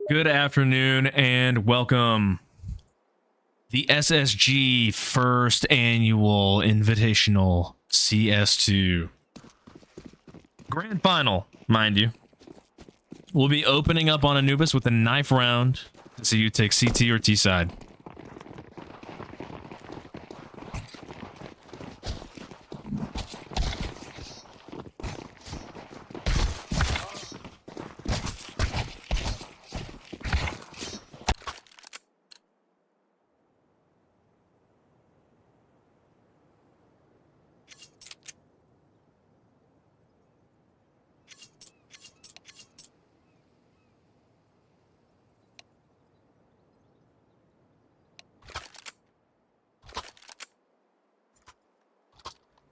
Good afternoon and welcome. The SSG first annual Invitational CS2 Grand Final, mind you. We'll be opening up on Anubis with a knife round to see you take CT or T side.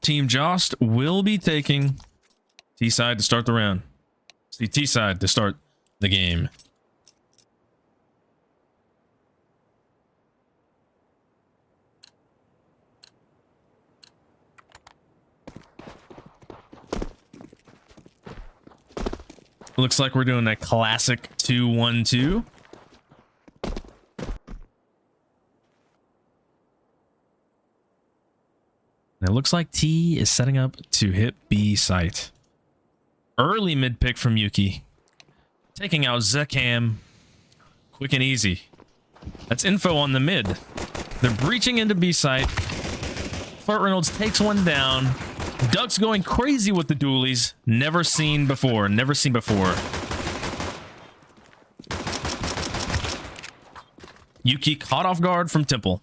Team Jost will be taking T side to start the round. See T side to start the game. Looks like we're doing a classic 2-1-2. It looks like T is setting up to hit B site. Early mid pick from Yuki. Taking out Zekam. Quick and easy. That's info on the mid. They're breaching into B site. Fart Reynolds takes one down. Duck's going crazy with the dualies. Never seen before. Never seen before. Yuki caught off guard from Temple.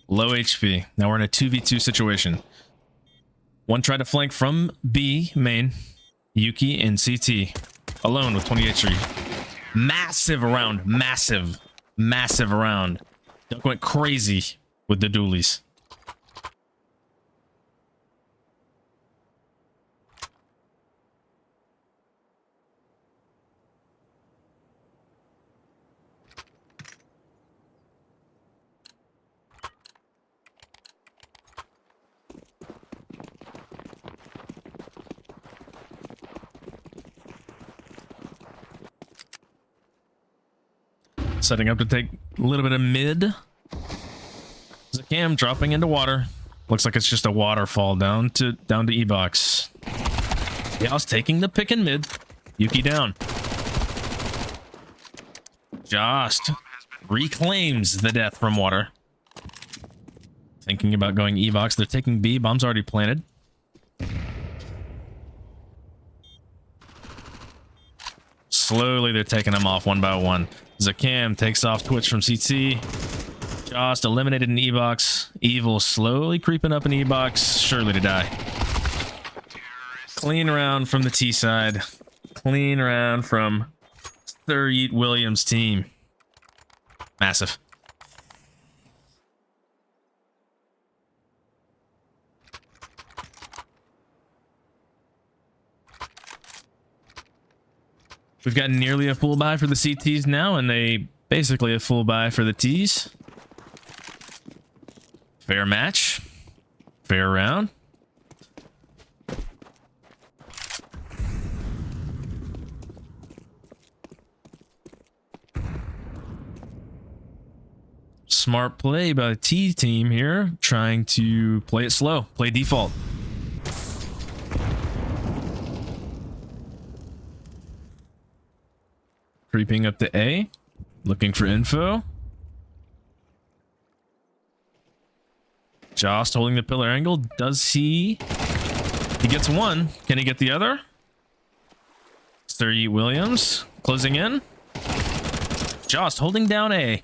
Low HP. Now we're in a 2v2 situation. One tried to flank from B main. Yuki and CT alone with 20 HP. Massive round. Massive. Massive round. Duck went crazy with the dualies. Setting up to take a little bit of mid. Zekam dropping into water. Looks like it's just a waterfall down to E-box. Jost taking the pick in mid. Yuki down. Jost reclaims the death from water. Thinking about going E-box. They're taking B. Bomb's already planted. Slowly they're taking them off one by one. Zekam takes off Twitch from CT. Jost eliminated an E-box. Evil slowly creeping up an E-box, surely to die. Clean round from the T side. Clean round from Sir Yeet Williams' team. Massive. We've got nearly a full buy for the CTs now, and basically a full buy for the Ts. Fair match. Fair round. Smart play by the T team here, trying to play it slow, play default. Creeping up to A, looking for info. Jost holding the pillar angle. Does he? He gets one. Can he get the other? Sir Yeet Williams closing in. Jost holding down A,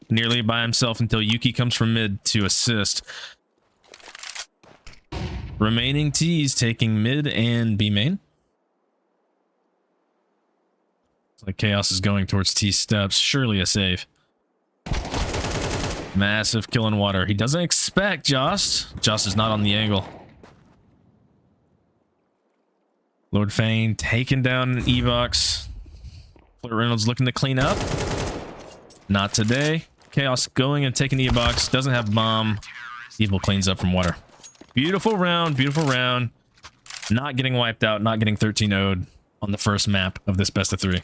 nearly by himself until Yuki comes from mid to assist. Remaining T's taking mid and B main. Like Chaos is going towards T steps. Surely a save. Massive kill in water. He doesn't expect Jost. Jost is not on the angle. Lord Fane taking down an E-box. Flirt Reynolds looking to clean up. Not today. Chaos going and taking E-box. Doesn't have bomb. Evil cleans up from water. Beautiful round. Beautiful round. Not getting wiped out. Not getting 13-0'd on the first map of this best of 3.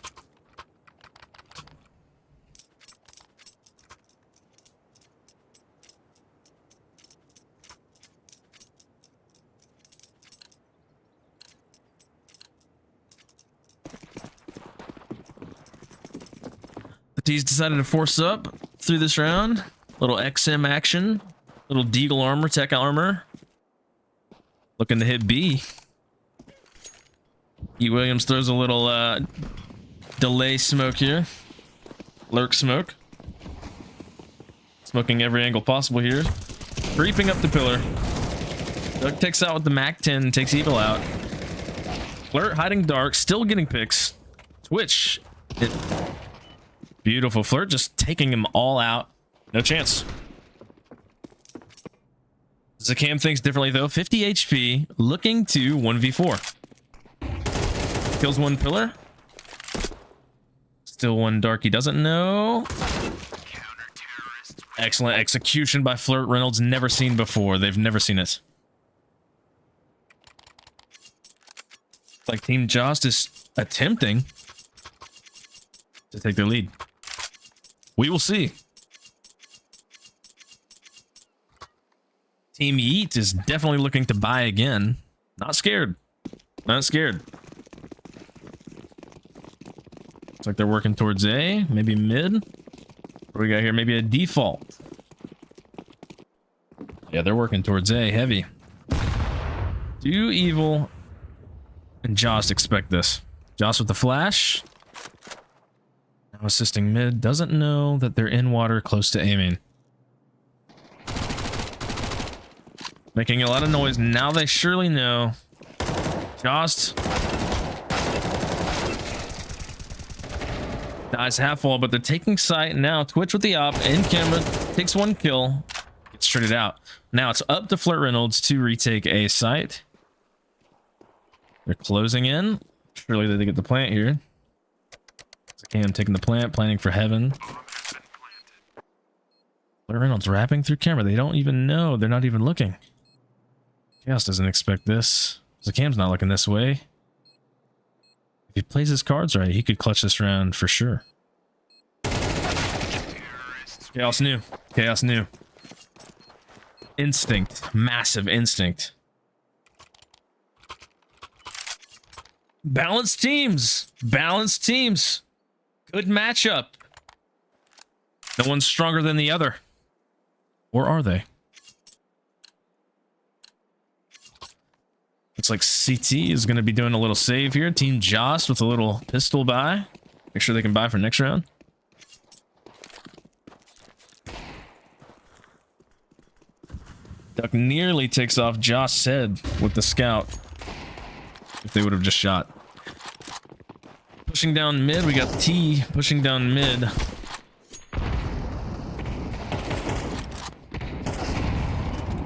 T's decided to force up through this round. Little XM action. Little Deagle armor, tech armor. Looking to hit B. E. Williams throws a little delay smoke here. Lurk smoke. Smoking every angle possible here. Creeping up the pillar. Doug takes out with the MAC-10, takes Evil out. Flirt hiding dark, still getting picks. Twitch. Beautiful. Flirt just taking them all out. No chance. Zakam thinks differently though. 50 HP, looking to 1v4. Kills one pillar. Still one dark he doesn't know. Excellent execution by Flirt. Reynolds never seen before. They've never seen it. It's like Team Jost is attempting to take their lead. We will see. Team Yeet is definitely looking to buy again. Not scared. Not scared. Looks like they're working towards A. Maybe mid. What do we got here? Maybe a default. Yeah, they're working towards A. Heavy. Do Evil and Jost expect this? Jost with the flash. Now assisting mid. Doesn't know that they're in water close to aiming. Making a lot of noise. Now they surely know. Jost dies half wall, but they're taking sight now. Twitch with the op in camera takes one kill. Gets traded out. Now it's up to Flirt Reynolds to retake A site. They're closing in. Surely they get the plant here. Cam taking the plant, planning for heaven. Flirt Reynolds rapping through camera. They don't even know. They're not even looking. Chaos doesn't expect this. Zakam's not looking this way. If he plays his cards right, he could clutch this round for sure. Chaos knew. Chaos knew. Instinct. Massive instinct. Balanced teams. Balanced teams. Good matchup. No one's stronger than the other. Or are they? Looks like CT is going to be doing a little save here. Team Jost with a little pistol buy. Make sure they can buy for next round. Duck nearly takes off Jost's head with the scout. If they would have just shot. Pushing down mid. We got T pushing down mid.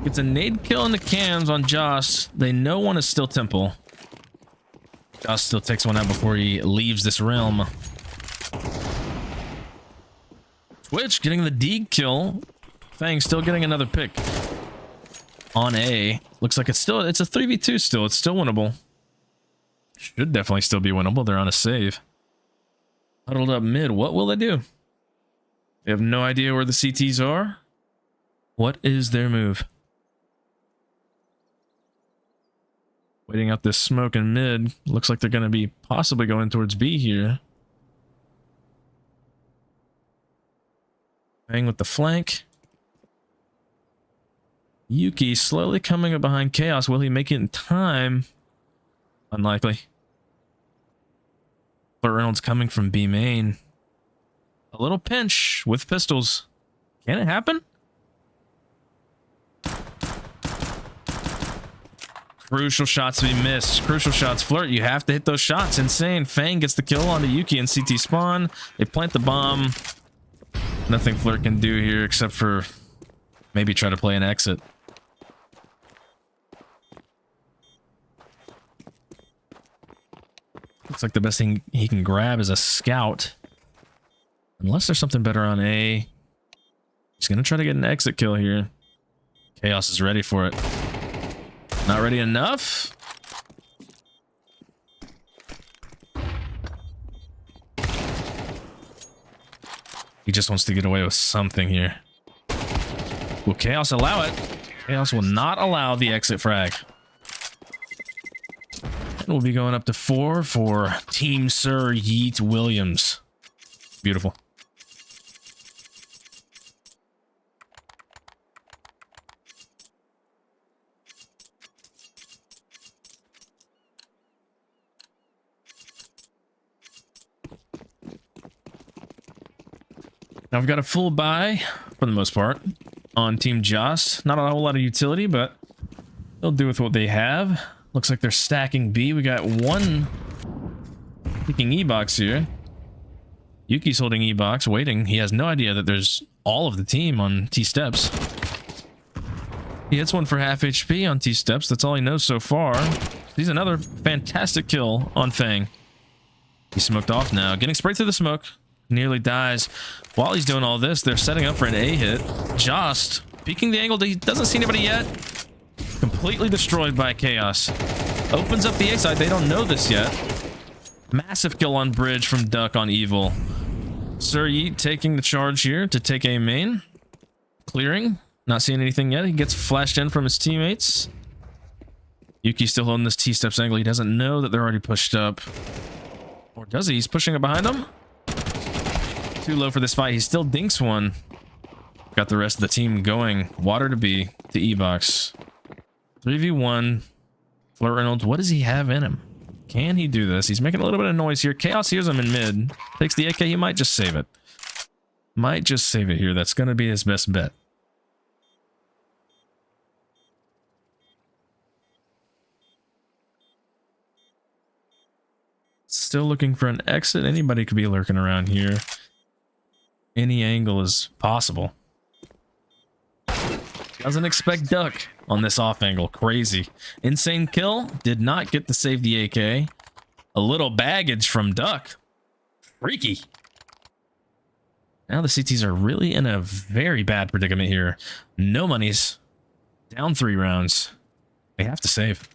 Gets a nade kill in the cams on Jost. They know one is still Temple. Jost still takes one out before he leaves this realm. Twitch getting the D kill. Fang still getting another pick. On A. Looks like it's a 3v2 still. It's still winnable. Should definitely still be winnable. They're on a save. Huddled up mid. What will they do? They have no idea where the CTs are. What is their move? Waiting out this smoke in mid. Looks like they're going to be possibly going towards B here. Bang with the flank. Yuki slowly coming up behind Chaos. Will he make it in time? Unlikely. But Reynolds coming from B main. A little pinch with pistols. Can it happen? Crucial shots to be missed. Crucial shots. Flirt, you have to hit those shots. Insane. Fang gets the kill onto Yuki and CT spawn. They plant the bomb. Nothing Flirt can do here except for maybe try to play an exit. Looks like the best thing he can grab is a scout. Unless there's something better on A. He's going to try to get an exit kill here. Chaos is ready for it. Not ready enough. He just wants to get away with something here. Will Chaos allow it? Chaos will not allow the exit frag. And we'll be going up to 4 for Team Sir Yeet Williams. Beautiful. Now we've got a full buy, for the most part, on Team Jost. Not a whole lot of utility, but they'll do with what they have. Looks like they're stacking B. We got one picking E-box here. Yuki's holding E-box, waiting. He has no idea that there's all of the team on T-steps. He hits one for half HP on T-steps. That's all he knows so far. He's another fantastic kill on Fang. He's smoked off now. Getting sprayed through the smoke. Nearly dies. While he's doing all this, they're setting up for an A hit. Jost peeking the angle. He doesn't see anybody yet. Completely destroyed by Chaos. Opens up the A side. They don't know this yet. Massive kill on bridge from Duck on Evil. Sir Yeet taking the charge here to take A main. Clearing. Not seeing anything yet. He gets flashed in from his teammates. Yuki's still holding this T-steps angle. He doesn't know that they're already pushed up. Or does he? He's pushing it behind him. Too low for this fight. He still dinks one. Got the rest of the team going. Water to B to E-box. 3v1. Flirt Reynolds. What does he have in him? Can he do this? He's making a little bit of noise here. Chaos hears him in mid. Takes the AK. He might just save it. Might just save it here. That's going to be his best bet. Still looking for an exit. Anybody could be lurking around here. Any angle is possible. Doesn't expect Duck on this off angle. Crazy. Insane kill. Did not get to save the AK. A little baggage from Duck. Freaky. Now the CTs are really in a very bad predicament here. No monies. Down 3 rounds. They have to save.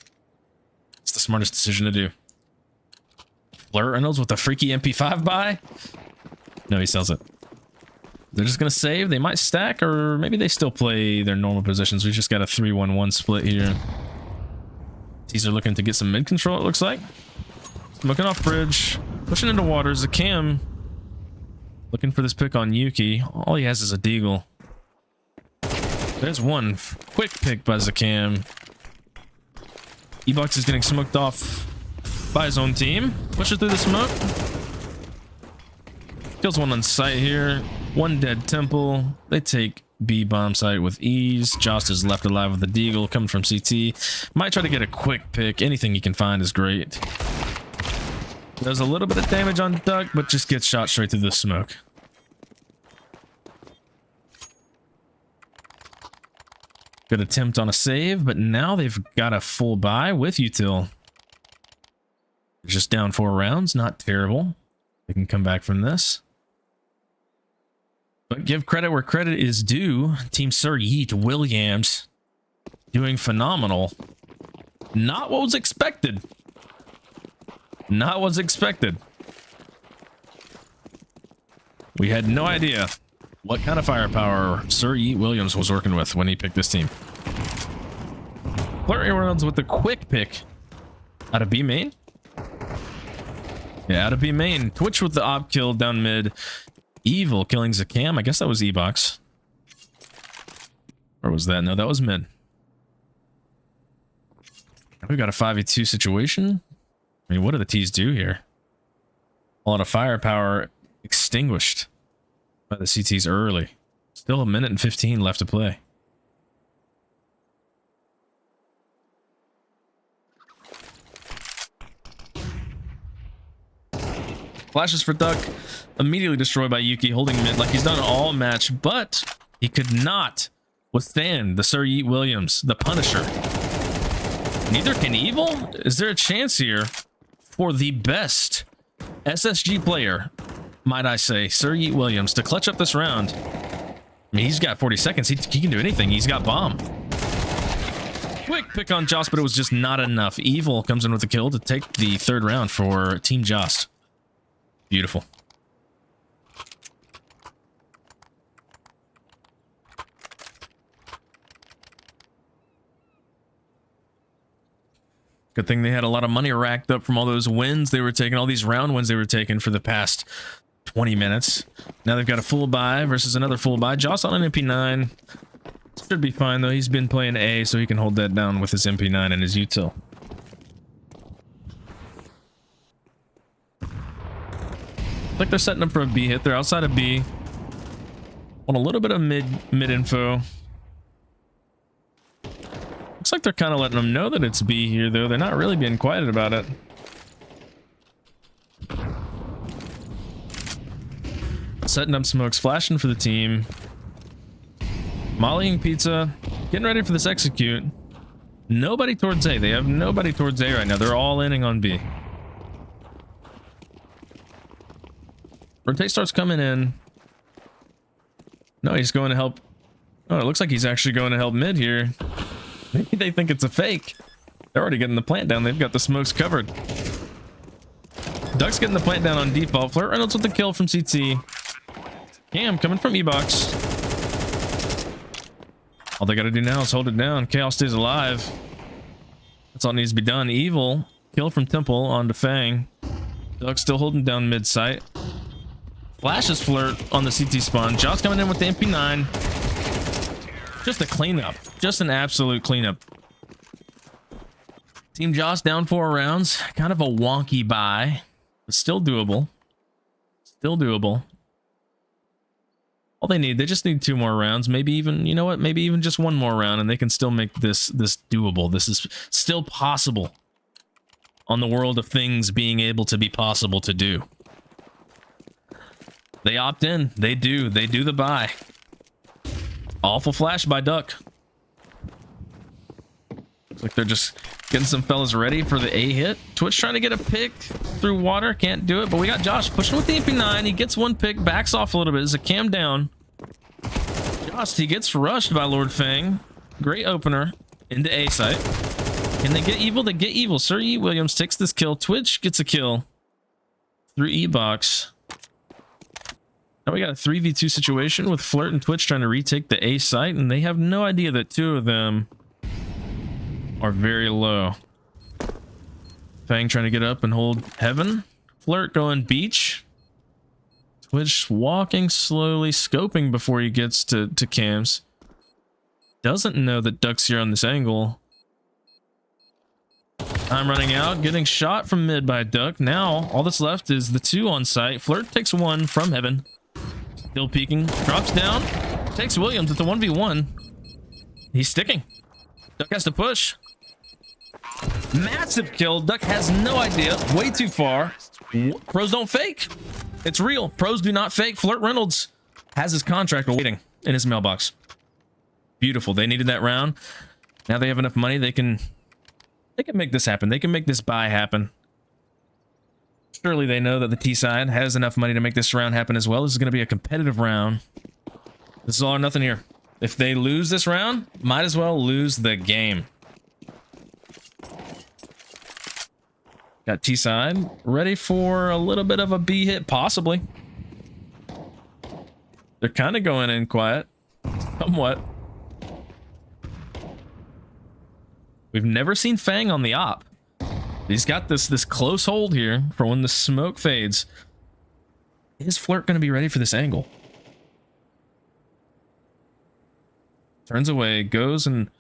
It's the smartest decision to do. Flirt Reynolds with a freaky MP5 buy? No, he sells it. They're just going to save. They might stack, or maybe they still play their normal positions. We just got a 3-1-1 split here. These are looking to get some mid control, it looks like. Smoking off bridge. Pushing into water. Zakam looking for this pick on Yuki. All he has is a deagle. There's one quick pick by Zakam. E-box is getting smoked off by his own team. Pushes through the smoke. Kills one on site here. One dead temple. They take B bomb site with ease. Jost is left alive with a deagle coming from CT. Might try to get a quick pick. Anything he can find is great. Does a little bit of damage on Duck, but just gets shot straight through the smoke. Good attempt on a save, but now they've got a full buy with util. Just down 4 rounds. Not terrible. They can come back from this. But give credit where credit is due. Team Sir Yeet Williams doing phenomenal. Not what was expected. Not what's expected. We had no idea what kind of firepower Sir Yeet Williams was working with when he picked this team. Flurry Reynolds with the quick pick out of B main. Yeah, out of B main. Twitch with the op kill down mid. Evil killing Zakam. I guess that was E-box. Or was that? No, that was mid. We've got a 5v2 situation. I mean, what do the T's do here? A lot of firepower extinguished by the CTs early. Still 1 minute and 15 left to play. Flashes for Duck. Immediately destroyed by Yuki, holding mid like he's done all match, but he could not withstand the Sir Yeet Williams, the Punisher. Neither can Evil. Is there a chance here for the best SSG player, might I say, Sir Yeet Williams, to clutch up this round? I mean, he's got 40 seconds. He can do anything. He's got bomb. Quick pick on Jost, but it was just not enough. Evil comes in with the kill to take the 3rd round for Team Jost. Beautiful. Good thing they had a lot of money racked up from all those wins they were taking, all these round wins they were taking for the past 20 minutes. Now they've got a full buy versus another full buy. Jost on an MP9. Should be fine, though. He's been playing A, so he can hold that down with his MP9 and his util. Like they're setting up for a B hit. They're outside of B. Want a little bit of mid info. Looks like they're kind of letting them know that it's B here, though. They're not really being quiet about it. Setting up smokes, flashing for the team. Mollying pizza. Getting ready for this execute. Nobody towards A. They have nobody towards A right now. They're all inning on B. Rotate starts coming in. No, he's going to help. Oh, it looks like he's actually going to help mid here. Maybe they think it's a fake. They're already getting the plant down. They've got the smokes covered. Duck's getting the plant down on default. Flirt Reynolds with the kill from CT. Cam coming from E-Box. All they got to do now is hold it down. Chaos stays alive. That's all that needs to be done. Evil. Kill from Temple onto Fang. Duck still holding down mid-sight. Flashes Flirt on the CT spawn. Jost coming in with the MP9. Just a cleanup. Just an absolute cleanup. Team Jost down 4 rounds. Kind of a wonky buy, but still doable. Still doable. All they need, they just need 2 more rounds. Maybe even, you know what? Maybe even just 1 more round, and they can still make this doable. This is still possible on the world of things being able to be possible to do. They opt in. They do the buy. Awful flash by Duck. Looks like they're just getting some fellas ready for the A hit. Twitch trying to get a pick through water. Can't do it, but we got Josh pushing with the MP9. He gets 1 pick, backs off a little bit. Is a cam down. Josh, he gets rushed by Lord Fang. Great opener into A site. Can they get evil? They get evil. Sir E. Williams takes this kill. Twitch gets a kill through E-Box. Now we got a 3v2 situation with Flirt and Twitch trying to retake the A site, and they have no idea that 2 of them are very low. Fang trying to get up and hold heaven. Flirt going beach. Twitch walking slowly, scoping before he gets to cams. Doesn't know that Duck's here on this angle. Time running out, getting shot from mid by Duck. Now all that's left is the 2 on site. Flirt takes 1 from heaven. Still peeking, drops down, takes Williams with the 1v1. He's sticking. Duck has to push. Massive kill. Duck has no idea. Way too far. Pros don't fake. It's real. Pros do not fake. Flirt Reynolds has his contract waiting in his mailbox. Beautiful. They needed that round. Now they have enough money. They can make this happen. They can make this buy happen. Surely they know that the T side has enough money to make this round happen as well. This is going to be a competitive round. This is all or nothing here. If they lose this round, might as well lose the game. Got T side ready for a little bit of a B hit, possibly. They're kind of going in quiet, somewhat. We've never seen Fang on the op. He's got this close hold here for when the smoke fades. Is Flirt going to be ready for this angle? Turns away, goes, and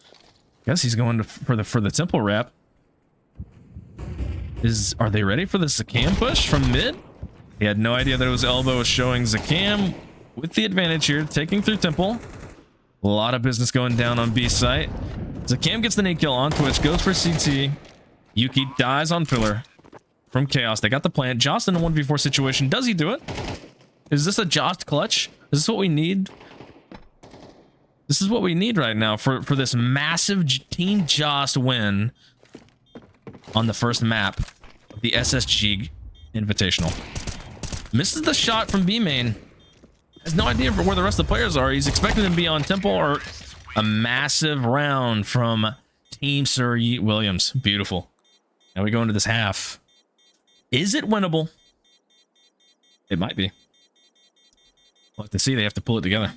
I guess he's going for the temple wrap. Are they ready for the Zakam push from mid? He had no idea that it was elbow, was showing Zakam with the advantage here, taking through temple. A lot of business going down on B site. Zakam gets the nade kill on Twitch, goes for CT. Yuki dies on pillar from Chaos. They got the plant. Jost in a 1v4 situation. Does he do it? Is this a Jost clutch? Is this what we need? This is what we need right now for this massive Team Jost win on the first map of the SSG Invitational. Misses the shot from B main. Has no idea where the rest of the players are. He's expecting to be on temple or a massive round from Team Sir Yeet Williams. Beautiful. Now we go into this half. Is it winnable? It might be. We'll have to see. They have to pull it together.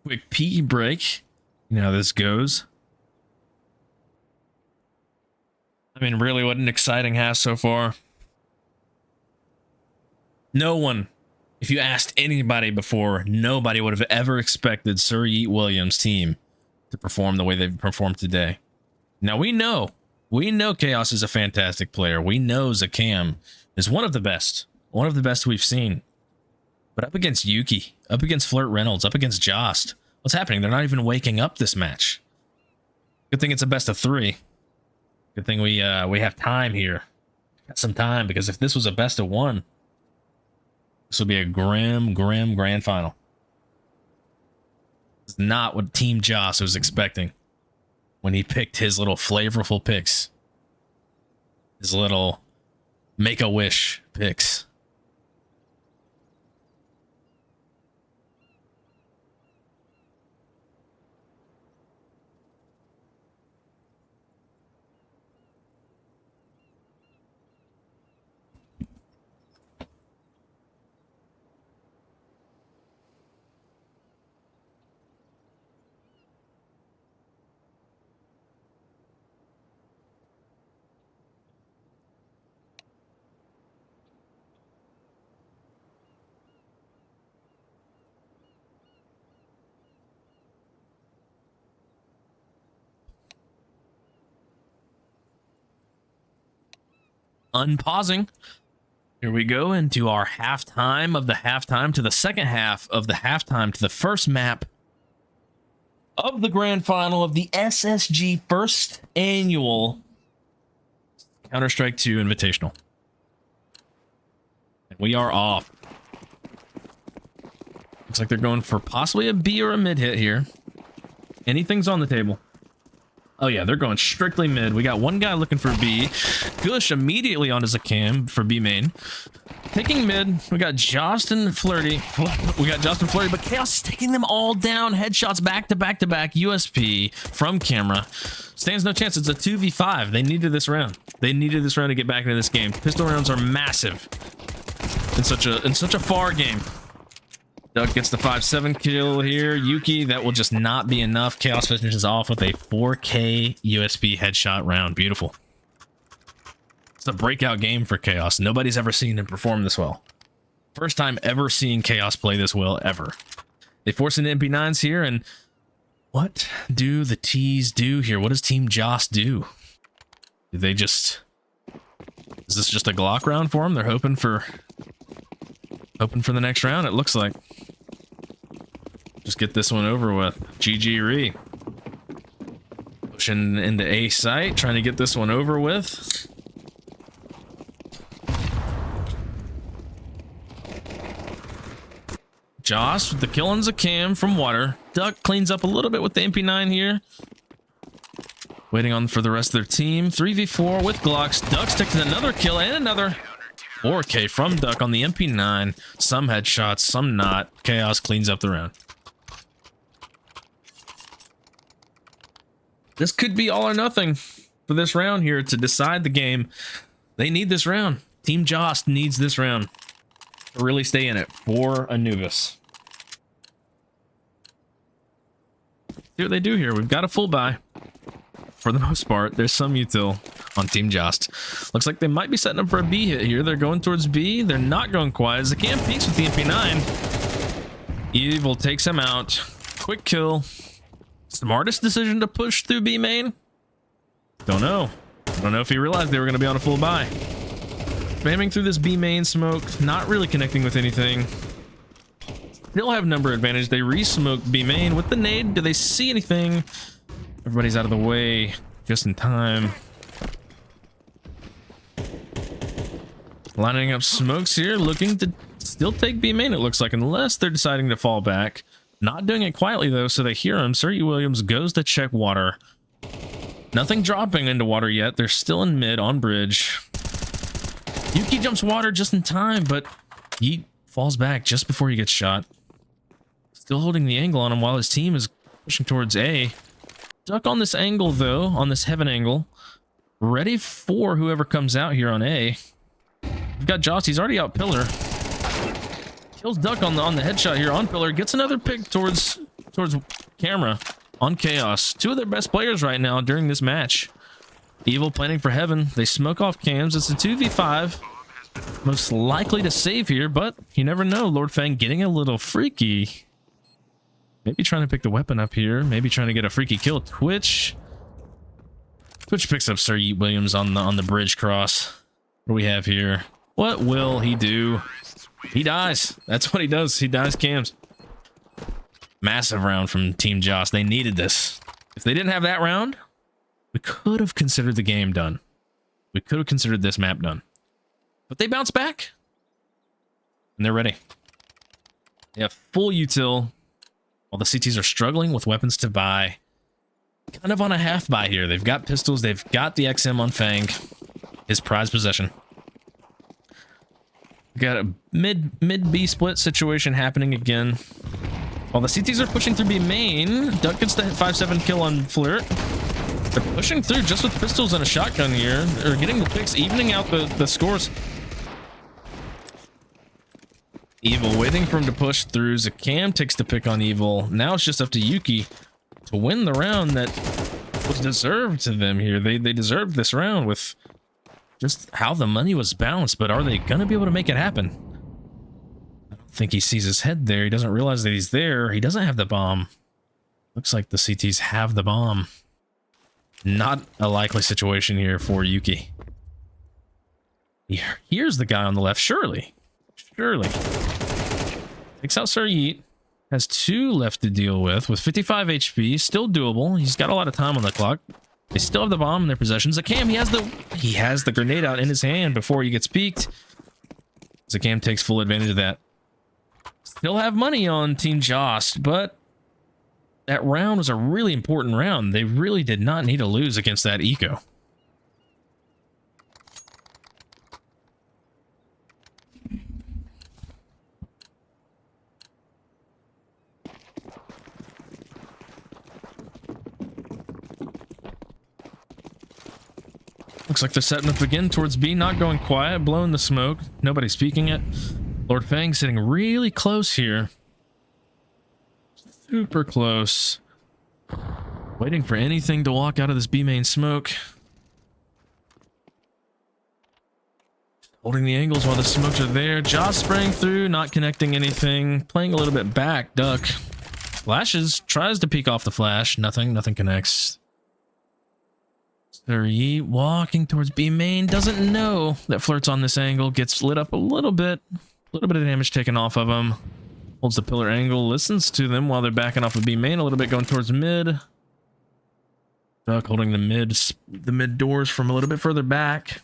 Quick pee break. You know how this goes. I mean, really, what an exciting half so far. No one, if you asked anybody before, nobody would have ever expected Sir Yeet Williams' team to perform the way they've performed today. Now, we know Chaos is a fantastic player. We know Zakam is one of the best we've seen. But up against Yuki, up against Flirt Reynolds, up against Jost, what's happening? They're not even waking up this match. Good thing it's a best of 3. Good thing we have time here. Got some time, because if this was a best of 1, this would be a grim grand final. It's not what Team Jost was expecting when he picked his little flavorful picks. His little make-a-wish picks. Unpausing. Here we go into our halftime of the halftime to the second half of the halftime to the first map of the grand final of the SSG first annual Counter-Strike 2 Invitational. And we are off. Looks like they're going for possibly a B or a mid hit here. Anything's on the table. Oh yeah, they're going strictly mid. We got one guy looking for B. Gush immediately on his cam for B main. Taking mid, we got Jost and Flirty. But Chaos is taking them all down. Headshots back to back to back. USP from camera. Stands no chance. It's a 2v5. They needed this round. They needed this round to get back into this game. Pistol rounds are massive in such a far game. Duck gets the 5-7 kill here. Yuki, that will just not be enough. Chaos finishes off with a 4K USB headshot round. Beautiful. It's a breakout game for Chaos. Nobody's ever seen him perform this well. First time ever seeing Chaos play this well, ever. They force into MP9s here, and what do the T's do here? What does Team Jost do? Do they just... Is this just a Glock round for them? They're hoping for the next round, it looks like. Just get this one over with. GG Ree. Pushing into A site, trying to get this one over with. Jost with the kill on Zakam from water. Duck cleans up a little bit with the MP9 here. Waiting on for the rest of their team. 3v4 with Glocks. Duck's taking another kill and another 4K from Duck on the MP9. Some headshots, some not. Chaos cleans up the round. This could be all or nothing for this round here to decide the game. They need this round. Team Jost needs this round to really stay in it for Anubis. See what they do here. We've got a full buy. For the most part, there's some util on Team Jost. Looks like they might be setting up for a B hit here. They're going towards B. They're not going quiet. Zakam peeks with the MP9. Evil takes him out. Quick kill. Smartest decision to push through B main? Don't know. Don't know if he realized they were going to be on a full buy. Spamming through this B main smoke. Not really connecting with anything. Still have number advantage. They re-smoked B main with the nade. Do they see anything? Everybody's out of the way just in time. Lining up smokes here, looking to still take B main, it looks like, unless they're deciding to fall back. Not doing it quietly, though, so they hear him. Sir Yeet Williams goes to check water. Nothing dropping into water yet. They're still in mid on bridge. Yuki jumps water just in time, but Yeet falls back just before he gets shot. Still holding the angle on him while his team is pushing towards A. Duck on this angle, though, on this heaven angle. Ready for whoever comes out here on A. We've got Jost. He's already out pillar. Kills Duck on the headshot here on pillar. Gets another pick towards towards camera on Chaos. Two of their best players right now during this match. Evil planning for heaven. They smoke off cams. It's a 2v5. Most likely to save here, but you never know. Lord Fang getting a little freaky. Maybe trying to pick the weapon up here. Maybe trying to get a freaky kill. Twitch picks up Sir Yeet Williams on the bridge cross. What do we have here? What will he do? He dies. That's what he does. He dies cams. Massive round from Team Jost. They needed this. If they didn't have that round, we could have considered the game done. We could have considered this map done. But they bounce back. And they're ready. They have full util. While the CTs are struggling with weapons to buy. Kind of on a half buy here. They've got pistols. They've got the XM on Fang. His prized possession. Got a mid B split situation happening again. While the CTs are pushing through B main, Duck gets the 5-7 kill on Flirt. They're pushing through just with pistols and a shotgun here. They're getting the picks, evening out the scores. Evil waiting for him to push through. Zakam takes the pick on Evil. Now it's just up to Yuki to win the round that was deserved to them here. They deserved this round with just how the money was balanced, but are they going to be able to make it happen? I don't think he sees his head there. He doesn't realize that he's there. He doesn't have the bomb. Looks like the CTs have the bomb. Not a likely situation here for Yuki. He hears the guy on the left, surely. Takes out Sir Yeet. Has 2 left to deal with 55 HP. Still doable. He's got a lot of time on the clock. They still have the bomb in their possession. Zakam, he has the grenade out in his hand before he gets peeked. Zakam takes full advantage of that. Still have money on Team Jost, but that round was a really important round. They really did not need to lose against that eco. Looks like they're setting up again towards B, not going quiet, blowing the smoke. Nobody speaking it. Lord Fang sitting really close here. Super close. Waiting for anything to walk out of this B main smoke. Holding the angles while the smokes are there. Jost spraying through, not connecting anything. Playing a little bit back. Duck. Flashes. Tries to peek off the flash. Nothing connects. Sir Yeet walking towards B main. Doesn't know that Flirt's on this angle. Gets lit up a little bit. A little bit of damage taken off of him. Holds the pillar angle. Listens to them while they're backing off of B main. A little bit going towards mid. Duck holding the mid doors from a little bit further back.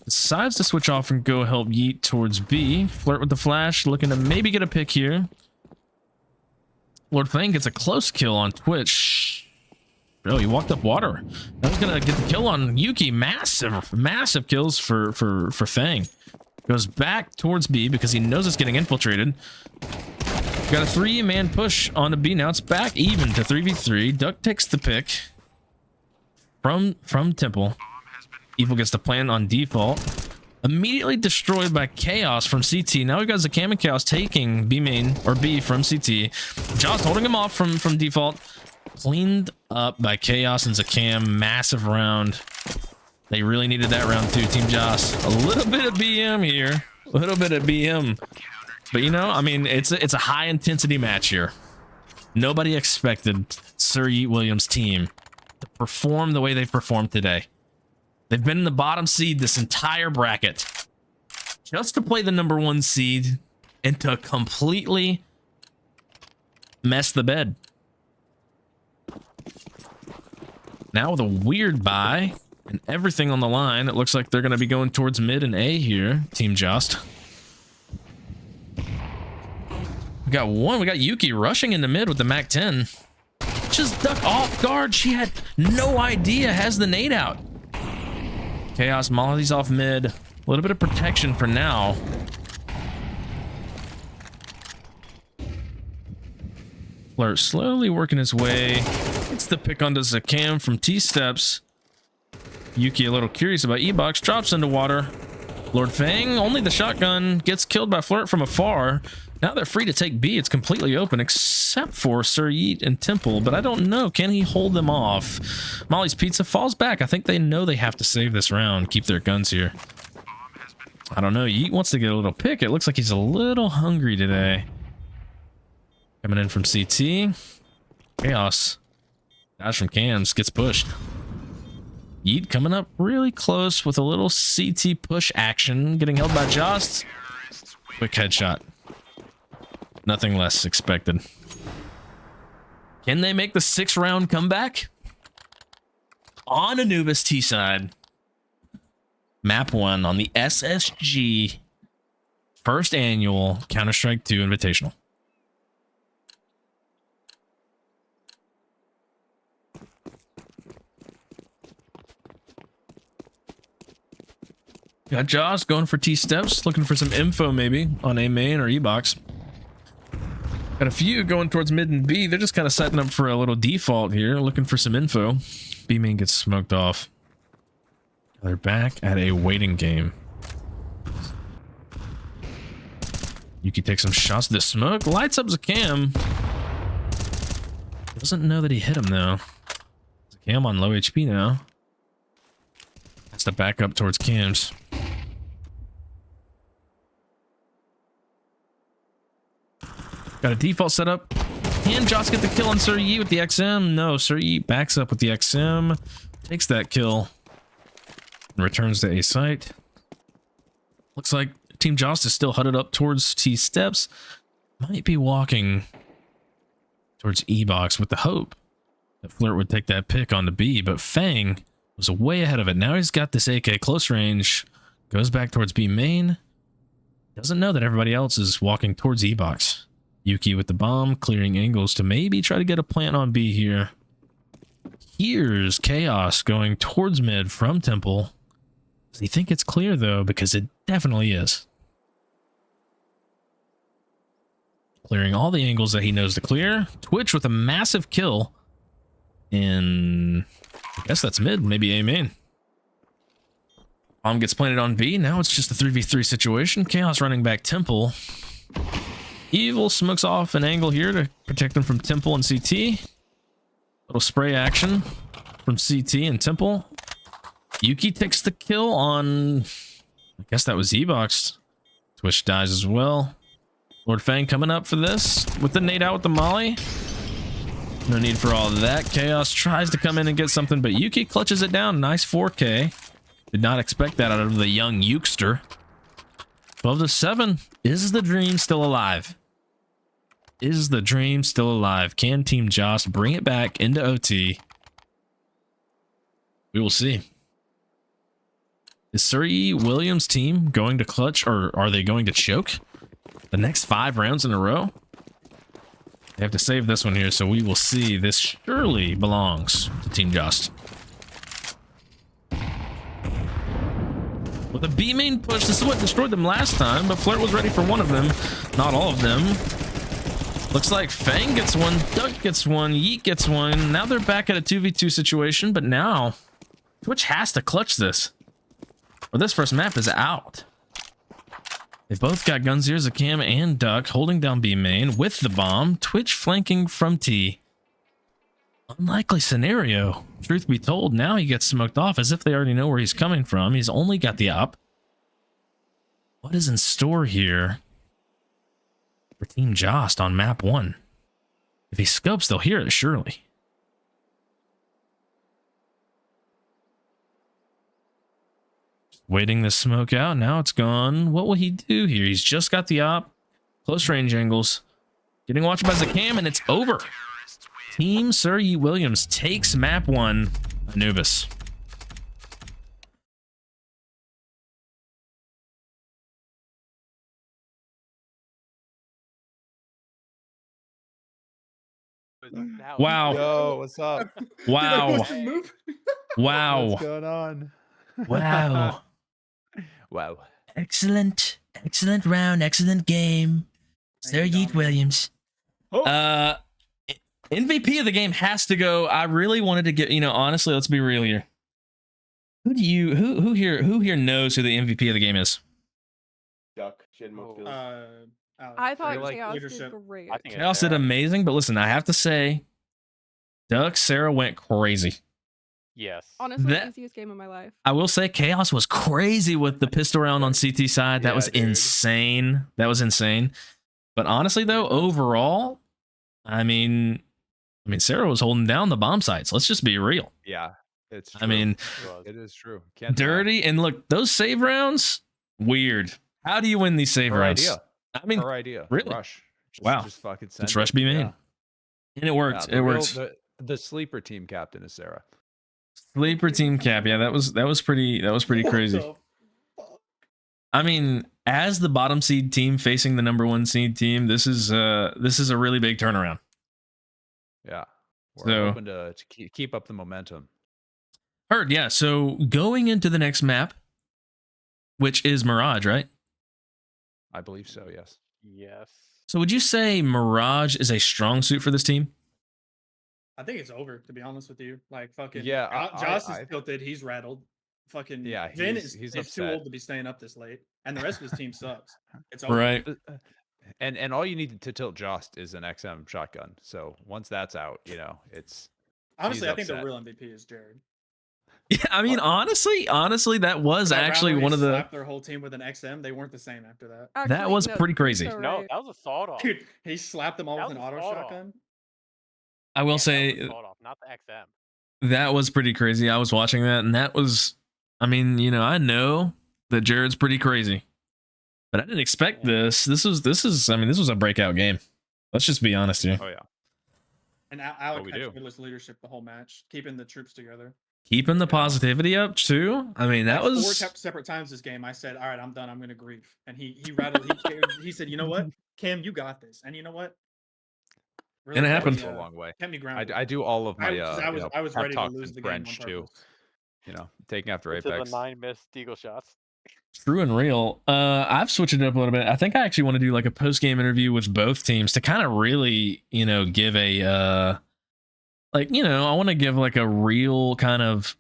Decides to switch off and go help Yeet towards B. Flirt with the flash. Looking to maybe get a pick here. Lord Fang gets a close kill on Twitch. Oh, he walked up water. That was gonna get the kill on Yuki. Massive kills for Fang. Goes back towards B because he knows it's getting infiltrated. Got a 3-man push onto B. Now it's back even to 3v3. Duck takes the pick from Temple. Evil gets the plan on default. Immediately destroyed by Chaos from CT. Now we've got Zakam and Chaos taking B main or B from CT. Jost holding him off from default. Cleaned up by Chaos and Zakam. Massive round. They really needed that round too, Team Jost. A little bit of BM here. A little bit of BM. But you know, I mean, it's a high intensity match here. Nobody expected Sir Yeet Williams' team to perform the way they've performed today. They've been in the bottom seed this entire bracket. Just to play the #1 seed and to completely mess the bed. Now with a weird buy and everything on the line, it looks like they're going to be going towards mid and A here, Team Jost. We got Yuki rushing into mid with the MAC-10. Just duck off guard. She had no idea, has the nade out. Chaos mollies off mid. A little bit of protection for now. Flirt slowly working his way. Gets the pick onto Zakam from T-steps. Yuki a little curious about E-box. Drops into water. Lord Fang, only the shotgun, gets killed by Flirt from afar. Now they're free to take B. It's completely open except for Sir Yeet and Temple, but I don't know. Can he hold them off? Molly's Pizza falls back. I think they know they have to save this round, keep their guns here. I don't know. Yeet wants to get a little pick. It looks like he's a little hungry today. Coming in from CT. Chaos. Guys from Cams gets pushed. Yeet coming up really close with a little CT push action. Getting held by Jost. Quick headshot. Nothing less expected. Can they make the 6-round comeback? On Anubis T side. Map 1 on the SSG first annual Counter-Strike 2 Invitational. Got Jost going for T-steps, looking for some info maybe on A main or E-box. Got a few going towards mid and B. They're just kind of setting up for a little default here, looking for some info. B main gets smoked off. They're back at a waiting game. Yuki takes some shots to the smoke, lights up Zakam. Doesn't know that he hit him though. Zakam on low HP now. Has to back up towards Cams. Got a default setup. Can Jost get the kill on Sir Yi with the XM? No, Sir Yi backs up with the XM. Takes that kill. And returns to A site. Looks like Team Jost is still huddled up towards T steps. Might be walking towards E box with the hope that Flirt would take that pick on the B, but Fang was way ahead of it. Now he's got this AK close range. Goes back towards B main. Doesn't know that everybody else is walking towards E box. Yuki with the bomb, clearing angles to maybe try to get a plant on B here. Here's Chaos going towards mid from Temple. Does he think it's clear though? Because it definitely is. Clearing all the angles that he knows to clear. Twitch with a massive kill. And I guess that's mid, maybe A main. Bomb gets planted on B. Now it's just a 3v3 situation. Chaos running back Temple. Evil smokes off an angle here to protect him from Temple and CT. Little spray action from CT and Temple. Yuki takes the kill on, I guess that was E-box. Twitch dies as well. Lord Fang coming up for this with the nade out with the molly. No need for all of that. Chaos tries to come in and get something, but Yuki clutches it down. Nice 4K. Did not expect that out of the young Yukester. 12-7. Is the dream still alive? Is the dream still alive? Can Team Jost bring it back into OT? We will see. Is Sir E. Williams' team going to clutch, or are they going to choke the next 5 rounds in a row? They have to save this one here, so we will see. This surely belongs to Team Jost. With a B main push, this is what destroyed them last time, but Flirt was ready for one of them, not all of them. Looks like Fang gets one, Duck gets one, Yeet gets one. Now they're back at a 2v2 situation, but now Twitch has to clutch this. Well, this first map is out. They both got guns here, Zakam and Duck holding down B main with the bomb. Twitch flanking from T. Unlikely scenario. Truth be told, now he gets smoked off as if they already know where he's coming from. He's only got the op. What is in store here for Team Jost on map 1? If he scopes, they'll hear it, surely. Waiting the smoke out. Now it's gone. What will he do here? He's just got the op. Close range angles. Getting watched by Zakam, and it's over. Team Sir E. Williams takes map 1. Anubis. Wow. Yo, what's up? Wow. Wow. What's going on? Wow. Wow. Excellent. Excellent round. Excellent game. Sir Yeet Williams. Oh. MVP of the game has to go. I really wanted to get, honestly, let's be real here. Who here knows who the MVP of the game is? Duck. She had more kills. Alex, I thought like Chaos leadership. did great. I think Chaos did amazing, but listen, I have to say, Duck Sarah went crazy. Yes. Honestly, That- easiest game of my life. I will say Chaos was crazy with the pistol round on CT side. That Yeah, was dude. insane. That was insane. But honestly, though, overall, I mean, Sarah was holding down the bomb sites. Let's just be real. Yeah, it's true. I mean, it is true. Can't deny. dirty. And look, those save rounds, weird. How do you win these save Her rounds? idea. I mean, Her idea. really? Rush. Wow. Just fucking send just rush it. be made. Yeah. And it worked. Yeah, It worked. The sleeper team captain is Sarah. Sleeper team cap. Yeah, that was pretty crazy. I mean, as the bottom seed team facing the number 1 seed team, this is a really big turnaround. Yeah. We're So- hoping to keep up the momentum. Heard, yeah. So going into the next map, which is Mirage, right? I believe so, yes. Yes. So would you say Mirage is a strong suit for this team? I think it's over, to be honest with you. Like fucking Yeah, Jost is I- tilted. He's rattled. Fucking Yeah, Vin he's is too upset. old to be staying up this late, and the rest of his team sucks. It's over. Right. And all you need to tilt Jost is an XM shotgun. So once that's out, it's Honestly, he's I think the upset. real MVP is Jared. Yeah, I mean, honestly, that was That round actually where he one of the slapped their whole team with an XM. They weren't the same after that. Actually, was no, pretty you're crazy. so No, right. that was a sawed off. Dude, he slapped them all That with an was auto sawed off. shotgun. I will That say was sawed off, not the XM. that was pretty crazy. I was watching that, and that was, I mean, I know that Jared's pretty crazy, but I didn't expect this. This was a breakout game. Let's just be honest here. Oh yeah. And Alec we had do. fearless leadership the whole match, keeping the troops together. Keeping the positivity up too. I mean, that Like, was 4 separate times this game. I said, "All right, I'm done. I'm gonna grief." And he rattled. He said, "You know what, Cam, you got this." And you know what? Really And it kept happened. me, Go a long way. Kept me grounded. I do all of my I was pep ready to talks lose in the game on French too. purpose. Taking after Into Apex. the 9 missed Deagle shots. true and real. I've switched it up a little bit. I think I actually want to do like a post game interview with both teams to kind of really, give a I want to give like a real kind of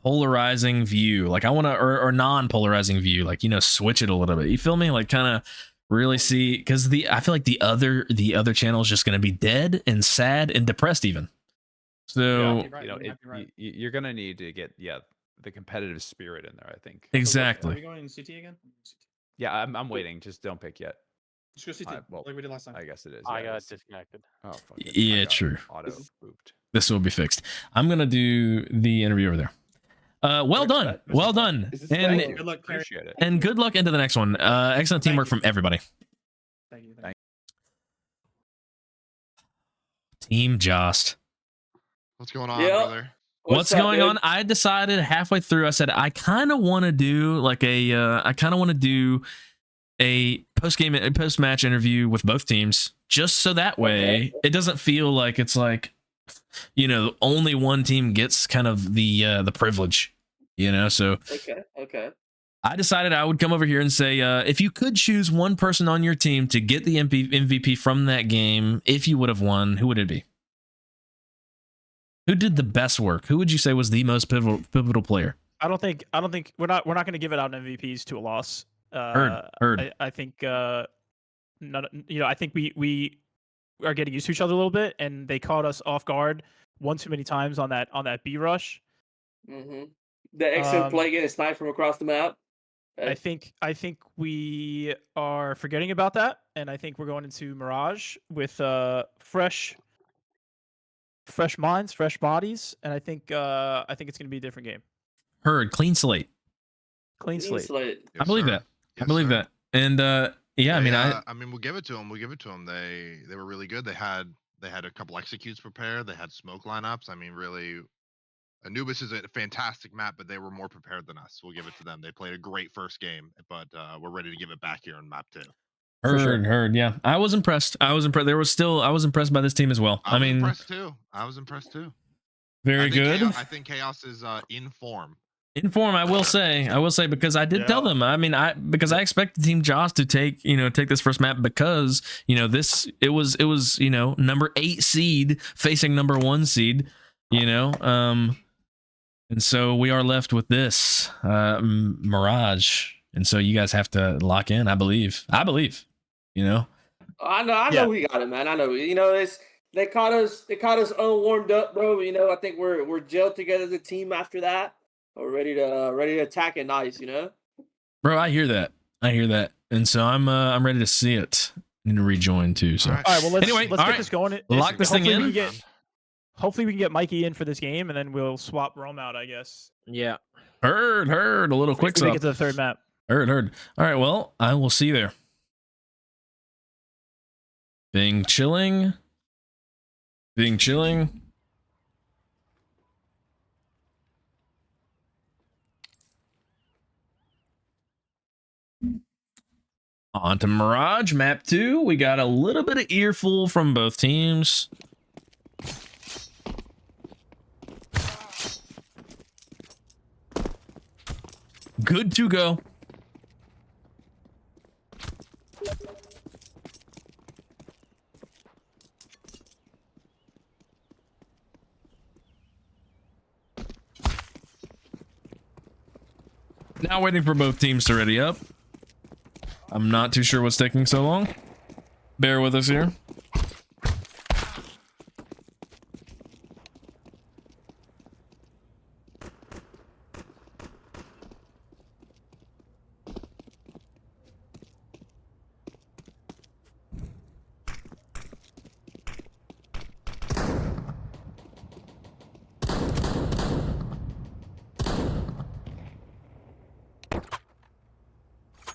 polarizing view. Like I want to or non-polarizing view, like switch it a little bit. You feel me? Like kind of really see, because I feel like the other channel is just going to be dead and sad and depressed even. So Right, you might be right. You're gonna need to get the competitive spirit in there. I think. Are we exactly. going CT again? Yeah, I'm waiting. Just don't pick yet. Let's go CT, well, like we did last time. I guess it is. I yeah, got let's- disconnected. Oh, fuck it. Yeah, I got true. Auto booped. This will be fixed. I'm gonna do the interview over there. Well done. Well done. Is this And right? Good luck, Carrie. Appreciate it. and good luck into the next one. Excellent Thank teamwork you. from everybody. Thank you. Team Jost. What's going on, Yeah. brother? What's up, going dude? on? I decided halfway through, I said, I kind of want to do like I kind of want to do a post match interview with both teams, just so that way it doesn't feel like it's like, only one team gets kind of the privilege, so Okay. I decided I would come over here and say, if you could choose one person on your team to get the MVP from that game, if you would have won, who would it be? Who did the best work? Who would you say was the most pivotal player? I don't think we're not going to give it out MVPs to a loss. Heard. I think I think we are getting used to each other a little bit, and they caught us off guard one too many times on that B rush. Mm-hmm. The XM play getting sniped from across the map. I think we are forgetting about that, and I think we're going into Mirage with fresh minds, fresh bodies, and I think it's going to be a different game. Heard. Clean slate. Clean slate. I believe that. I believe that. And yeah, I mean, we'll give it to them. They were really good. They had a couple executes prepared. They had smoke lineups. I mean, really, Anubis is a fantastic map, but they were more prepared than us. We'll give it to them. They played a great first game, but we're ready to give it back here on map 2. Heard. Yeah, I was impressed. I was impressed by this team as well. I mean, impressed too. I was impressed too. Very good. I think Chaos is in form. In form, I will say, because I did tell them. I mean, because I expected Team Jost to take this first map because it was number 8 seed facing number 1 seed, and so we are left with this Mirage. And so you guys have to lock in. I believe. You know. I know Yeah. we got it, man. I know. You know, they caught us unwarmed up, bro. You know, I think we're gelled together as a team after that. We're ready to attack it nice, you know. Bro, I hear that. And so I'm ready to see it. Need to rejoin too. So All right. All right, well let's Anyway, get all right. this going. Lock this thing Hopefully in. Hopefully we can get Mikey in for this game, and then we'll swap Rome out, I guess. Yeah. Heard. A little quick We make stop. it to the third map. Heard. All right, well, I will see you there. Being chilling. On to Mirage, map 2. We got a little bit of earful from both teams. Good to go. Now waiting for both teams to ready up. I'm not too sure what's taking so long. Bear with us here.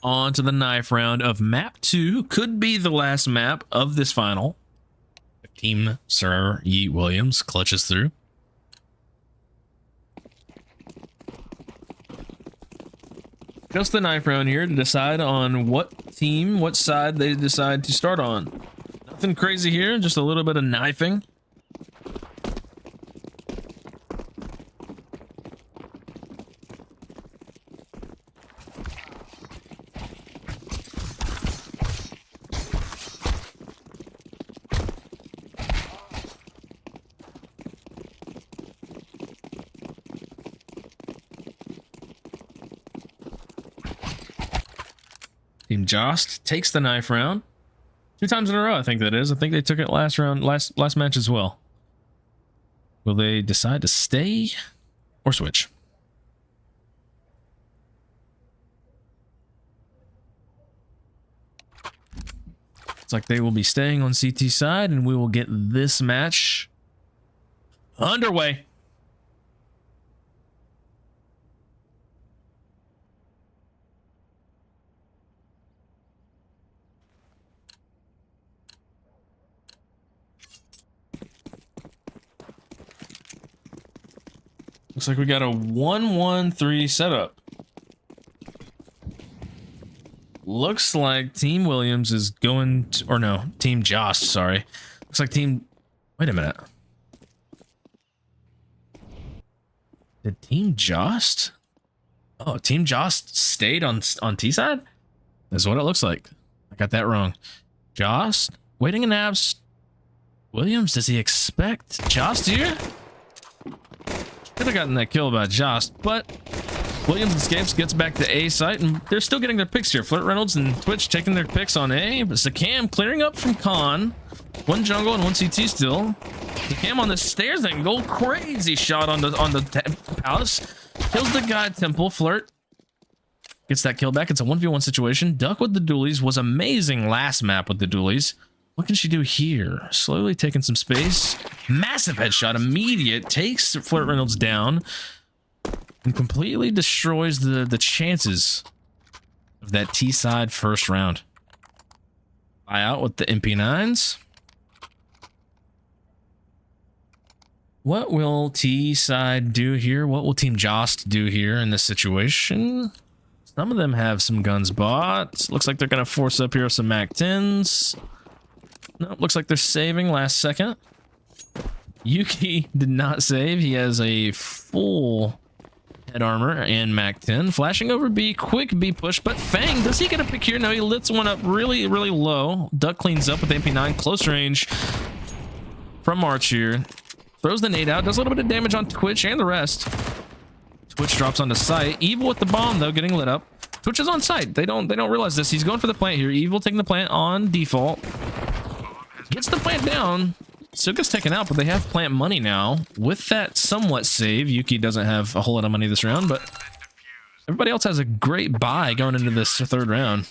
On to the knife round of map 2. Could be the last map of this final. Team Sir Yeet Williams clutches through. Just the knife round here to decide on what side they decide to start on. Nothing crazy here, just a little bit of knifing. Team Jost takes the knife round 2 times in a row. I think that is. I think they took it last match as well. Will they decide to stay or switch? It's like they will be staying on CT side, and we will get this match underway. Looks like we got a 1-1-3 setup. Looks like Team Williams is going to, or no, Team Jost, sorry. Looks like wait a minute. Did Team Jost? Oh, Team Jost stayed on T side? That's what it looks like. I got that wrong. Jost waiting in abs. Williams, does he expect Jost here? Could have gotten that kill by Jost, but Williams escapes, gets back to A site, and they're still getting their picks here. Flirt Reynolds and Twitch taking their picks on A, but Zakam clearing up from Khan. 1 jungle and 1 CT still. Zakam on the stairs angle, crazy shot on the palace. Kills the guy at Temple. Flirt gets that kill back. It's a 1v1 situation. Duck with the dualies was amazing last map with the dualies. What can she do here? Slowly taking some space. Massive headshot. Immediate. Takes Flirt Reynolds down. And completely destroys the chances of that T-side first round. Buy out with the MP9s. What will T-side do here? What will Team Jost do here in this situation? Some of them have some guns bought. Looks like they're going to force up here with some MAC-10s. No, looks like they're saving last second. Yuki did not save. He has a full head armor and MAC-10. Flashing over B. Quick B push, but Fang, does he get a pick here? No, he lifts one up really, really low. Duck cleans up with MP9. Close range from March here. Throws the nade out. Does a little bit of damage on Twitch and the rest. Twitch drops onto site. Evil with the bomb, though, getting lit up. Twitch is on site. They don't realize this. He's going for the plant here. Evil taking the plant on default. Gets the plant down. Suga's taken out, but they have plant money now. With that somewhat save, Yuki doesn't have a whole lot of money this round, but everybody else has a great buy going into this third round.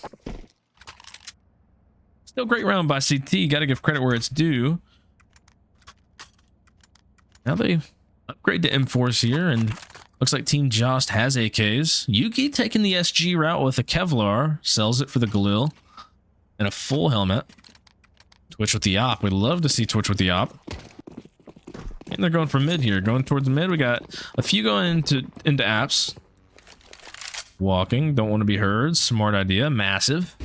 Still great round by CT. Got to give credit where it's due. Now they upgrade to M4s here, and looks like Team Jost has AKs. Yuki taking the SG route with a Kevlar. Sells it for the Galil. And a full helmet. Twitch with the op. We'd love to see Twitch with the op. And they're going for mid here. Going towards mid. We got a few going into apps. Walking. Don't want to be heard. Smart idea. Massive.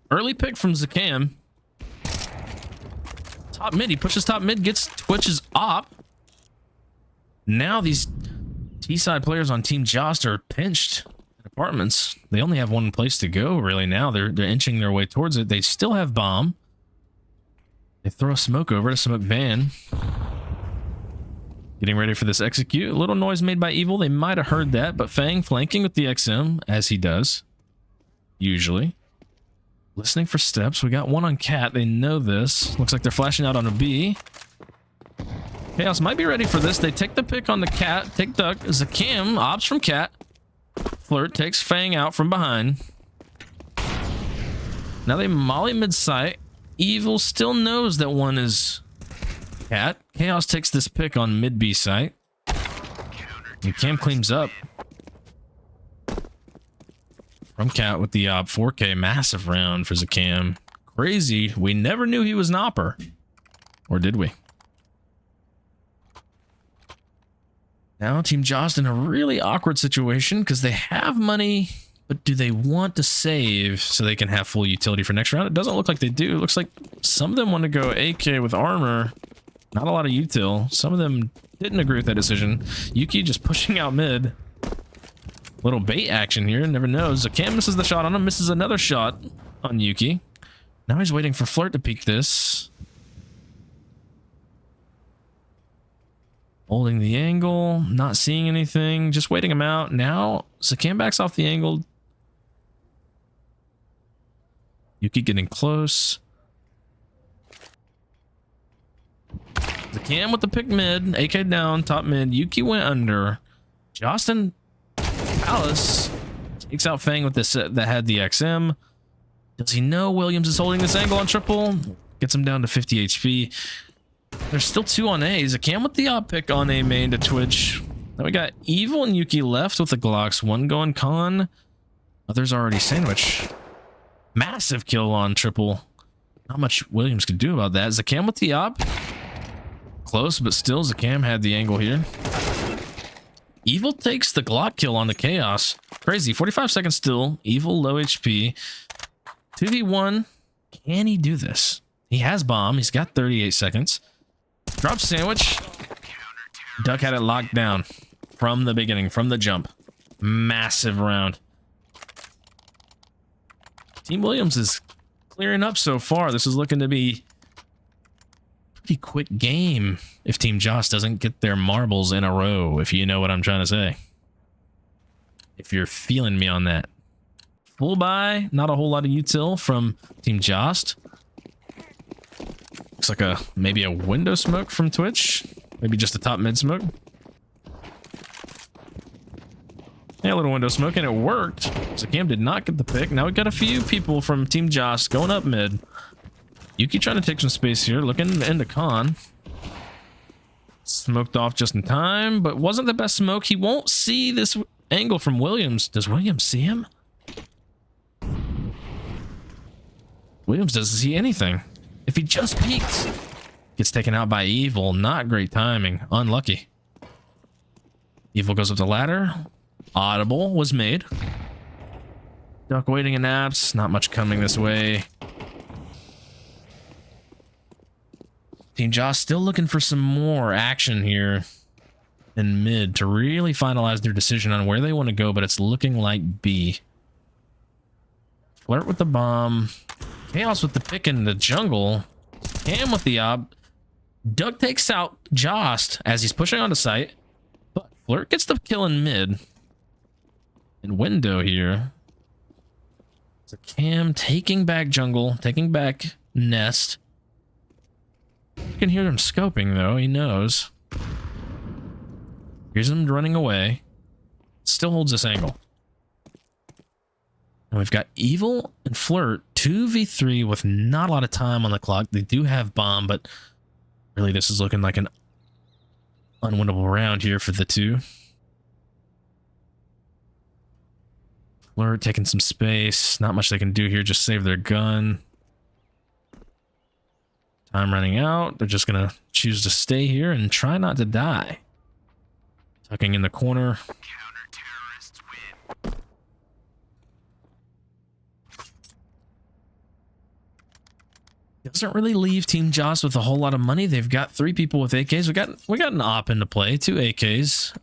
Early pick from Zakam. Top mid. He pushes top mid. Gets Twitch's op. Now these T-side players on Team Jost are pinched. Apartments. They only have one place to go really now. They're inching their way towards it. They still have bomb. They throw a smoke over to smoke ban. Getting ready for this execute. A little noise made by Evil. They might have heard that, but Fang flanking with the XM as he does. Usually. Listening for steps. We got one on Cat. They know this. Looks like they're flashing out on a B. Chaos might be ready for this. They take the pick on the Cat. Take Duck. Zakam opts from Cat. Flirt takes Fang out from behind. Now they molly mid-sight. Evil still knows that one is Cat. Chaos takes this pick on mid-B site. And Cam cleans up. From Cat with the op. 4K. Massive round for Zakam. Crazy. We never knew he was an opper. Or did we? Now Team Jost in a really awkward situation because they have money, but do they want to save so they can have full utility for next round? It doesn't look like they do. It looks like some of them want to go AK with armor. Not a lot of util. Some of them didn't agree with that decision. Yuki just pushing out mid. Little bait action here. Never knows. Zakam misses the shot on him. Misses another shot on Yuki. Now he's waiting for Flirt to peek this. Holding the angle, not seeing anything, just waiting him out. Now, Zakam backs off the angle. Yuki getting close. Zakam with the pick mid, AK down, top mid. Yuki went under. Justin Palace takes out Fang with this that had the XM. Does he know Williams is holding this angle on triple? Gets him down to 50 HP. There's still two on A. Zakam with the op pick on A main to Twitch. Then we got Evil and Yuki left with the Glocks. One going con. Others already sandwich. Massive kill on triple. Not much Williams could do about that. Zakam with the op. Close, but still Zakam had the angle here. Evil takes the Glock kill on the Chaos. Crazy. 45 seconds still. Evil low HP. 2v1. Can he do this? He has bomb. He's got 38 seconds. Drop sandwich. Duck had it locked down from the beginning, from the jump. Massive round. Team Williams is clearing up so far. This is looking to be a pretty quick game if Team Jost doesn't get their marbles in a row, if you know what I'm trying to say. If you're feeling me on that. Full buy, not a whole lot of util from Team Jost. Looks like maybe a window smoke from Twitch. Maybe just a top mid smoke. Yeah, a little window smoke, and it worked. Zakam did not get the pick. Now we got a few people from Team Jost going up mid. Yuki trying to take some space here, looking into con. Smoked off just in time, but wasn't the best smoke. He won't see this angle from Williams. Does Williams see him? Williams doesn't see anything. If he just peeks, gets taken out by Evil. Not great timing. Unlucky. Evil goes up the ladder. Audible was made. Duck waiting in apps. Not much coming this way. Team Jost still looking for some more action here in mid to really finalize their decision on where they want to go, but it's looking like B. Flirt with the bomb. Chaos with the pick in the jungle. Cam with the op. Duck takes out Jost as he's pushing onto site. But Flirt gets the kill in mid. In window here. So Cam taking back jungle, taking back nest. You can hear him scoping though, he knows. Here's him running away. Still holds this angle. And we've got Evil and Flirt 2v3 with not a lot of time on the clock. They do have bomb, but really this is looking like an unwinnable round here for the two. Flirt taking some space. Not much they can do here. Just save their gun. Time running out. They're just going to choose to stay here and try not to die. Tucking in the corner. Doesn't really leave Team Jost with a whole lot of money. They've got 3 people with AKs. We got an op into play, 2 AKs.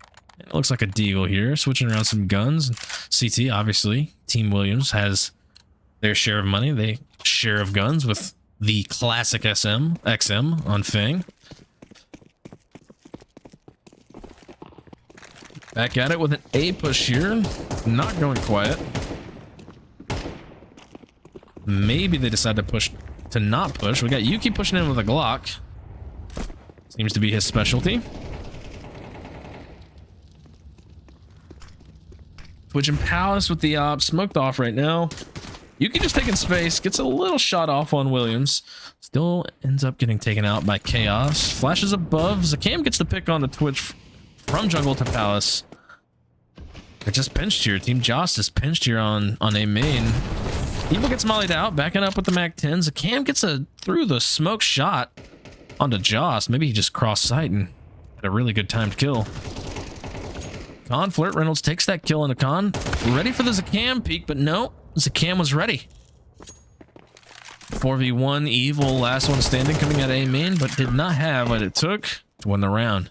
It looks like a deagle here, switching around some guns. CT, obviously, Team Williams has their share of money. They share of guns with the classic XM on Fang. Back at it with an A push here. Not going quiet. Maybe they decide to not push. We got Yuki pushing in with a Glock. Seems to be his specialty. Twitch and Palace with the op, smoked off right now. Yuki just taking space, gets a little shot off on Williams. Still ends up getting taken out by Chaos. Flashes above. Zakam gets the pick on the Twitch from jungle to Palace. They're just pinched here. Team Jost is pinched here on a main. Evil gets mollied out, backing up with the MAC-10. Zakam gets through the smoke shot onto Jost. Maybe he just crossed sight and had a really good timed kill. Con Flirt Reynolds takes that kill into Con. Ready for the Zakam peek, but no, Zakam was ready. 4v1 Evil, last one standing, coming out of A main, but did not have what it took to win the round.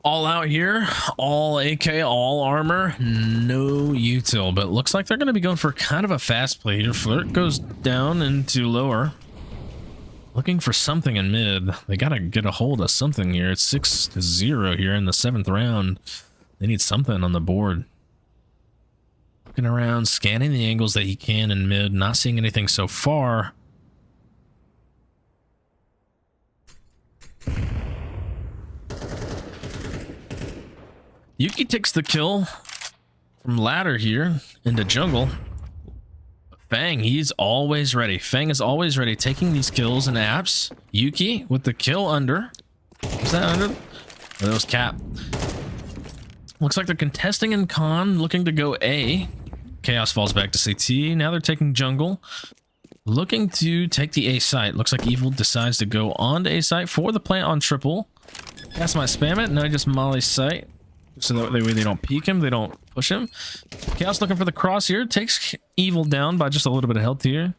All out here, all AK, all armor, no util, but looks like they're going to be going for kind of a fast play here. Flirt goes down into lower, looking for something in mid. They got to get a hold of something here. It's 6-0 here in the 7th round. They need something on the board. Looking around, scanning the angles that he can in mid, not seeing anything so far. Yuki takes the kill from ladder here into jungle. Fang, he's always ready. Fang is always ready, taking these kills and apps. Yuki with the kill under. Was that under? Oh, that was Cap. Looks like they're contesting in Con, looking to go A. Chaos falls back to CT. Now they're taking jungle. Looking to take the A site. Looks like Evil decides to go on to A site for the plant on triple. Cast might spam it. No, just Molly's site. So that way they don't peek him, they don't push him. Chaos looking for the cross here. Takes Evil down by just a little bit of health here.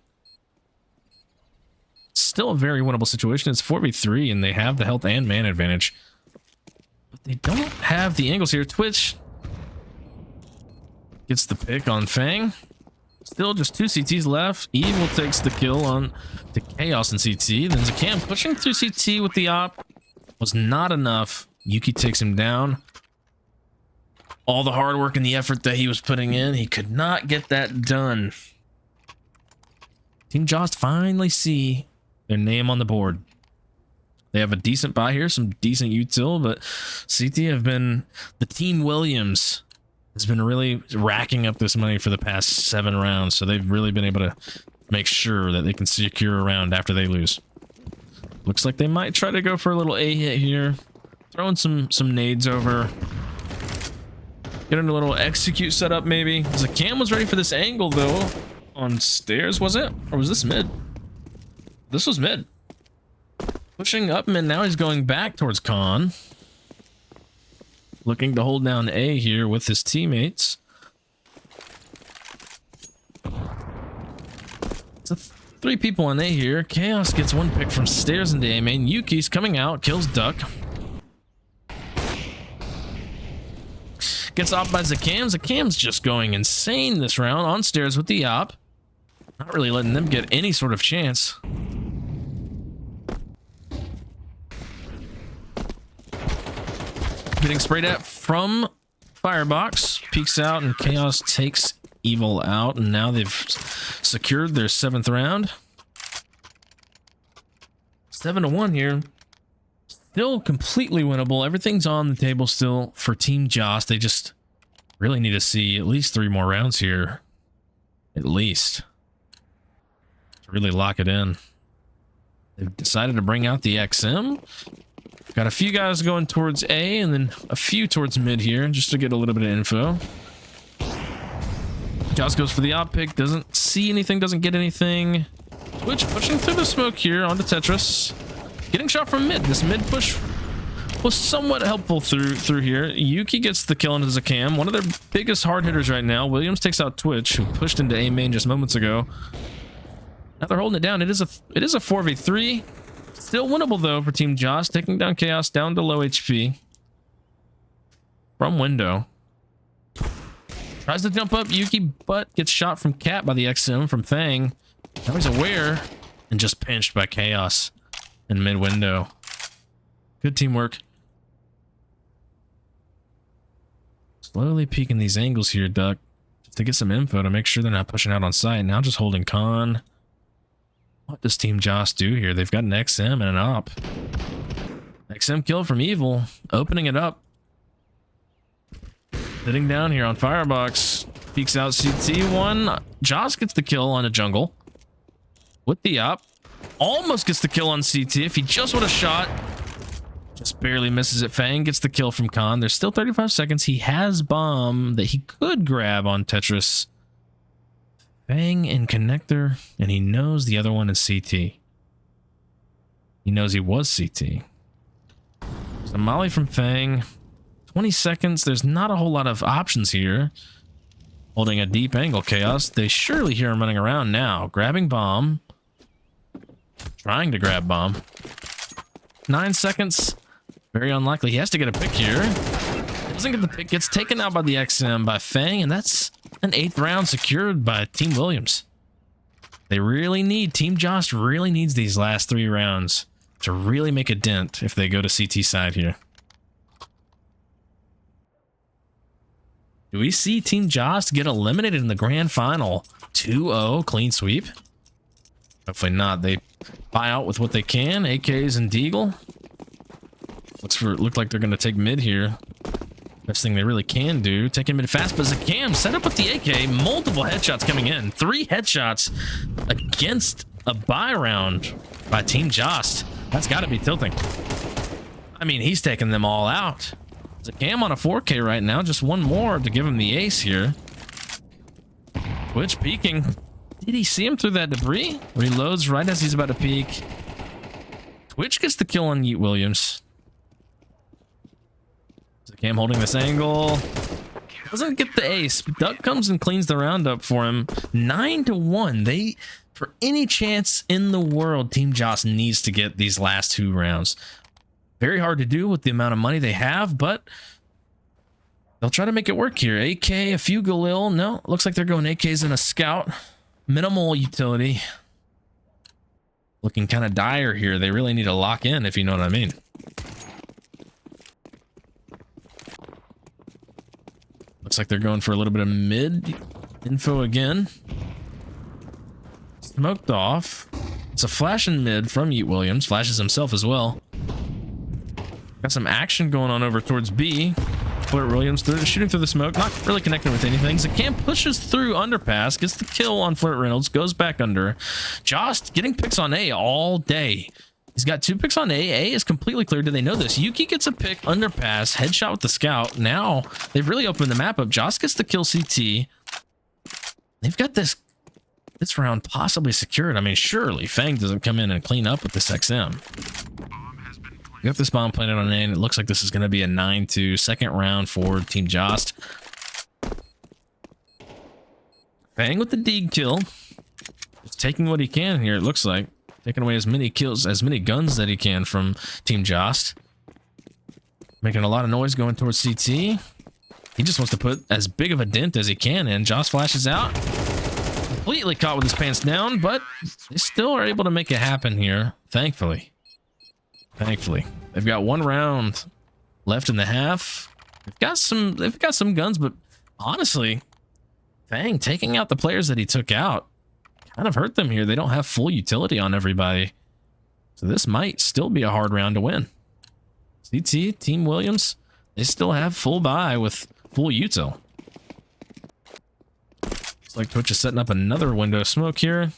Still a very winnable situation. It's 4v3 and they have the health and man advantage. But they don't have the angles here. Twitch gets the pick on Fang. Still just 2 CTs left. Evil takes the kill on to Chaos and CT. Then Zakam pushing through CT with the op. Was not enough. Yuki takes him down. All the hard work and the effort that he was putting in, he could not get that done. Team Jost finally see their name on the board. They have a decent buy here, some decent util, but CT have been, the Team Williams has been really racking up this money for the past 7 rounds, so they've really been able to make sure that they can secure a round after they lose. Looks like they might try to go for a little A hit here, throwing some nades over. Getting a little execute setup maybe. Zakam was ready for this angle though. On stairs, was it? Or was this mid? This was mid. Pushing up mid, now he's going back towards Con. Looking to hold down A here with his teammates. Three people on A here. Chaos gets one pick from stairs into A main. Yuki's coming out, kills Duck. Gets off by Zakam. Zakam's just going insane this round on stairs with the op. Not really letting them get any sort of chance. Getting sprayed at from Firebox. Peeks out and Chaos takes Evil out. And now they've secured their 7th round. 7-1 here. Still completely winnable. Everything's on the table still for Team Jost. They just really need to see at least 3 more rounds here. At least. To really lock it in. They've decided to bring out the XM. Got a few guys going towards A and then a few towards mid here just to get a little bit of info. Jost goes for the op pick. Doesn't see anything. Doesn't get anything. Twitch pushing through the smoke here onto Tetris. Getting shot from mid. This mid push was somewhat helpful through here. Yuki gets the kill into Zakam. One of their biggest hard hitters right now. Williams takes out Twitch, who pushed into A main just moments ago. Now they're holding it down. It is a 4v3. Still winnable though for Team Jost, taking down Chaos down to low HP. From window. Tries to jump up Yuki, but gets shot from Cat by the XM from Fang. Now he's aware and just pinched by Chaos in mid window. Good teamwork. Slowly peeking these angles here, Duck, just to get some info to make sure they're not pushing out on site. Now just holding con. What does Team Jost do here? They've got an XM and an op. XM kill from Evil, opening it up. Sitting down here on Firebox. Peeks out CT1. Jost gets the kill on a jungle. With the op. Almost gets the kill on CT. If he just would have shot. Just barely misses it. Fang gets the kill from Khan. There's still 35 seconds. He has bomb that he could grab on Tetris. Fang and connector. And he knows the other one is CT. He knows he was CT. So Molly from Fang. 20 seconds. There's not a whole lot of options here. Holding a deep angle, Chaos. They surely hear him running around now. Grabbing bomb. Trying to grab bomb. 9 seconds. Very unlikely. He has to get a pick here. Doesn't get the pick. Gets taken out by the XM by Fang. And that's an 8th round secured by Team Williams. They really need, Team Jost really needs these last 3 rounds to really make a dent if they go to CT side here. Do we see Team Jost get eliminated in the grand final? 2-0 clean sweep? Hopefully not. They buy out with what they can. AKs and Deagle. Look like they're going to take mid here. Best thing they really can do. Taking mid fast, but Zakam set up with the AK. Multiple headshots coming in. 3 headshots against a buy round by Team Jost. That's got to be tilting. I mean, he's taking them all out. Zakam on a 4K right now. Just one more to give him the ace here. Twitch peeking. Did he see him through that debris? Reloads right as he's about to peek. Twitch gets the kill on Yeet Williams. Zakam holding this angle. Doesn't get the ace. Duck comes and cleans the round up for him. 9-1. They, for any chance in the world, Team Jost needs to get these last 2 rounds. Very hard to do with the amount of money they have, but they'll try to make it work here. AK, a few Galil. No, looks like they're going AKs and a scout. Minimal utility. Looking kind of dire here. They really need to lock in, if you know what I mean. Looks like they're going for a little bit of mid info again. Smoked off. It's a flash in mid from Yeet Williams. Flashes himself as well. Got some action going on over towards B. Flirt Williams shooting through the smoke, not really connecting with anything. Zakam pushes through underpass, gets the kill on Flirt Reynolds, goes back under. Jost getting picks on A all day. He's got 2 picks on A. A is completely clear. Do they know this? Yuki gets a pick, underpass, headshot with the scout. Now they've really opened the map up. Jost gets the kill CT. They've got this round possibly secured. I mean, surely Fang doesn't come in and clean up with this XM. We got this bomb planted on A, and it looks like this is going to be a 9-2 second round for Team Jost. Fang with the Deeg kill. Just taking what he can here, it looks like. Taking away as many kills, as many guns that he can from Team Jost. Making a lot of noise going towards CT. He just wants to put as big of a dent as he can in. Jost flashes out. Completely caught with his pants down, but they still are able to make it happen here, thankfully. Thankfully. They've got 1 round left in the half. They've got some guns, but honestly, Fang taking out the players that he took out kind of hurt them here. They don't have full utility on everybody. So this might still be a hard round to win. CT, Team Williams, they still have full buy with full util. Looks like Twitch is setting up another window smoke here.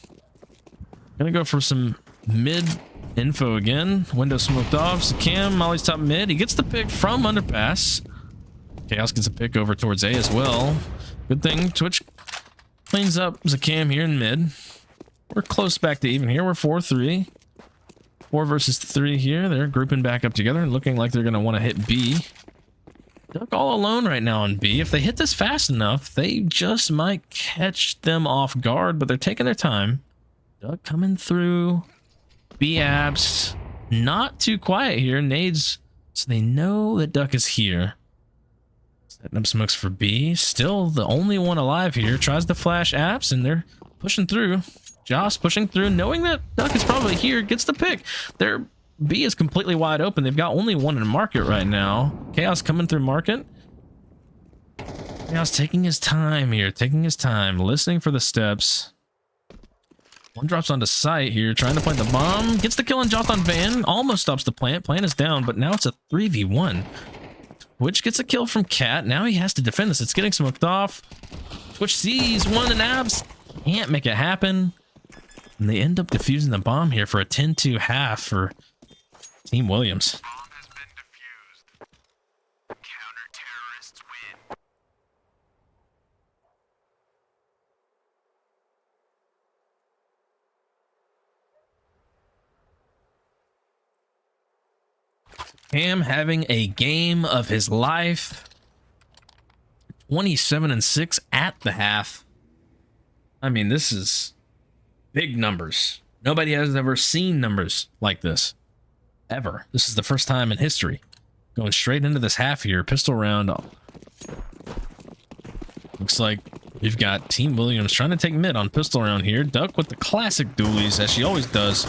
Gonna go for some mid info again. Window smoked off. So Cam, Molly's top mid. He gets the pick from underpass. Chaos gets a pick over towards A as well. Good thing Twitch cleans up Zakam here in mid. We're close back to even here. We're 4-3. 4 versus 3 here. They're grouping back up together and looking like they're going to want to hit B. Duck all alone right now on B. If they hit this fast enough, they just might catch them off guard, but they're taking their time. Duck coming through. B abs. Not too quiet here. Nades, so they know that Duck is here. Setting up smokes for B. Still the only one alive here. Tries to flash apps, and they're pushing through. Jost pushing through, knowing that Duck is probably here, gets the pick. Their B is completely wide open. They've got only one in market right now. Chaos coming through market. Chaos taking his time here, taking his time, listening for the steps. One drops onto site here, trying to plant the bomb. Gets the kill on Jost on Van. Almost stops the plant. Plant is down, but now it's a 3v1. Twitch gets a kill from Cat. Now he has to defend this. It's getting smoked off. Twitch sees one in abs. Can't make it happen. And they end up defusing the bomb here for a 10-2 half for Team Williams. Cam having a game of his life. 27-6 at the half. I mean, this is big numbers. Nobody has ever seen numbers like this. Ever. This is the first time in history. Going straight into this half here. Pistol round. Looks like we've got Team Williams trying to take mid on pistol round here. Duck with the classic dualies, as she always does.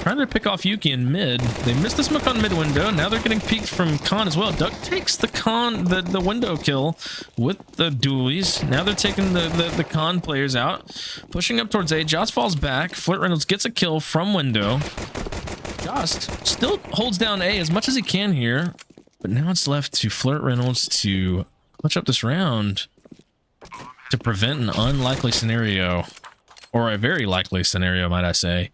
Trying to pick off Yuki in mid. They missed the smoke on mid window. Now they're getting peeked from Con as well. Duck takes the Con, the window kill with the dualies. Now they're taking the Con players out. Pushing up towards A. Jost falls back. Flirt Reynolds gets a kill from window. Jost still holds down A as much as he can here. But now it's left to Flirt Reynolds to clutch up this round to prevent an unlikely scenario. Or a very likely scenario, might I say.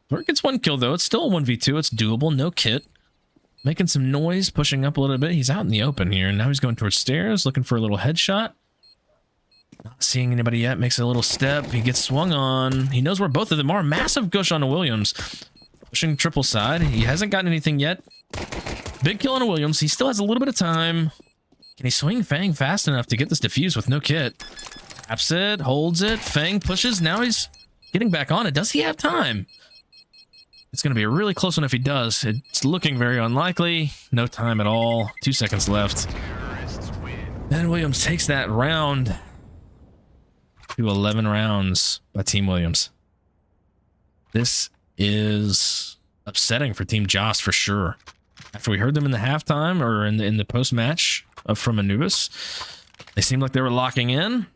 Flirt gets one kill, though. It's still a 1v2. It's doable. No kit. Making some noise, pushing up a little bit. He's out in the open here. Now he's going towards stairs, looking for a little headshot. Not seeing anybody yet. Makes a little step. He gets swung on. He knows where both of them are. Massive gush on a Williams. Pushing triple side. He hasn't gotten anything yet. Big kill on a Williams. He still has a little bit of time. Can he swing Fang fast enough to get this defused with no kit? Taps it, holds it. Fang pushes. Now he's getting back on it. Does he have time? It's going to be a really close one if he does. It's looking very unlikely. No time at all. 2 seconds left. And Williams takes that round to 11 rounds by Team Williams. This is upsetting for Team Jost for sure. After we heard them in the halftime or in the post-match from Anubis, they seemed like they were locking in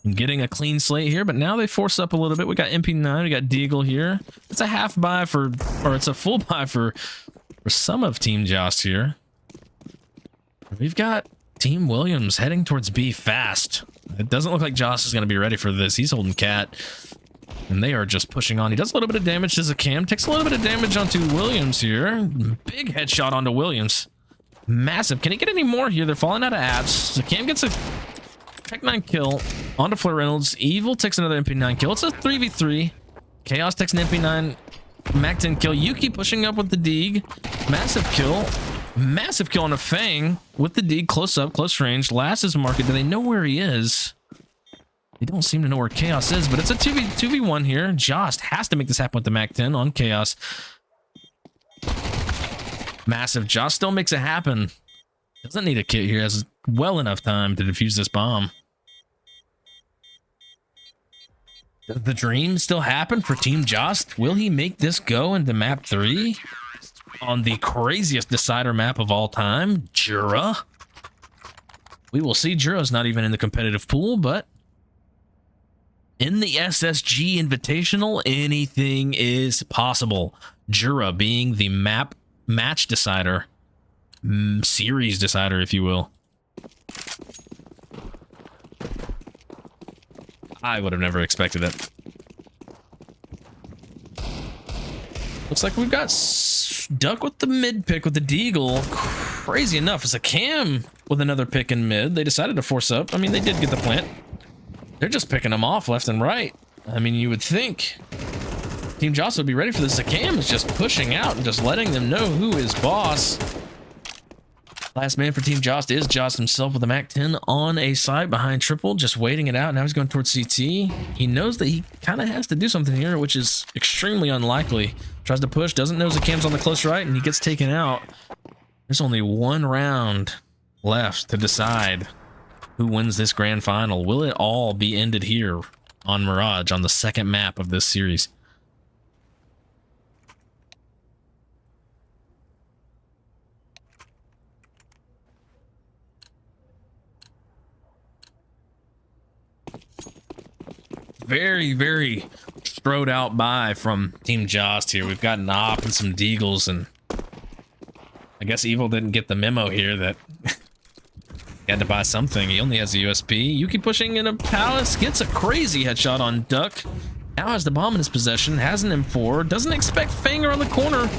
and getting a clean slate here, but now they force up a little bit. We got MP9, we got Deagle here. It's a half buy for, or it's a full buy for some of Team Jost here. We've got Team Williams heading towards B fast. It doesn't look like Jost is going to be ready for this. He's holding Cat, and they are just pushing on. He does a little bit of damage to Zakam, takes a little bit of damage onto Williams here. Big headshot onto Williams. Massive. Can he get any more here? They're falling out of abs. Zakam gets a Tech 9 kill onto Flirt Reynolds. Evil takes another MP9 kill. It's a 3v3. Chaos takes an MP9 Mac 10 kill. Yuki pushing up with the Deeg. Massive kill. Massive kill on a Fang with the Deeg. Close up, close range. Last is market. Do they know where he is? They don't seem to know where Chaos is, but it's a 2v1 here. Jost has to make this happen with the MAC-10 on Chaos. Massive. Jost still makes it happen. Doesn't need a kit here. Has well enough time to defuse this bomb. Does the dream still happen for Team Jost? Will he make this go into map 3? On the craziest decider map of all time, Jura. We will see. Jura's not even in the competitive pool, but in the SSG Invitational, anything is possible. Jura being the match decider, series decider, if you will. I would have never expected it. Looks like we've got Duck with the mid pick with the Deagle. Crazy enough, it's a Cam with another pick in mid. They decided to force up. I mean, they did get the plant. They're just picking them off left and right. I mean, you would think Team Jost would be ready for this. Zakam is just pushing out and just letting them know who is boss. Last man for Team Jost is Jost himself with a MAC-10 on a side behind triple, just waiting it out. Now he's going towards CT. He knows that he kind of has to do something here, which is extremely unlikely. Tries to push, doesn't know Zakam's on the close right, and he gets taken out. There's only one round left to decide who wins this grand final. Will it all be ended here on Mirage on the second map of this series? Very, very strode out by from Team Jost here. We've got an op and some Deagles, and I guess Evil didn't get the memo here that he had to buy something. He only has a USP. Yuki pushing in a palace, gets a crazy headshot on Duck. Now has the bomb in his possession, has an M4, doesn't expect Fang around the corner.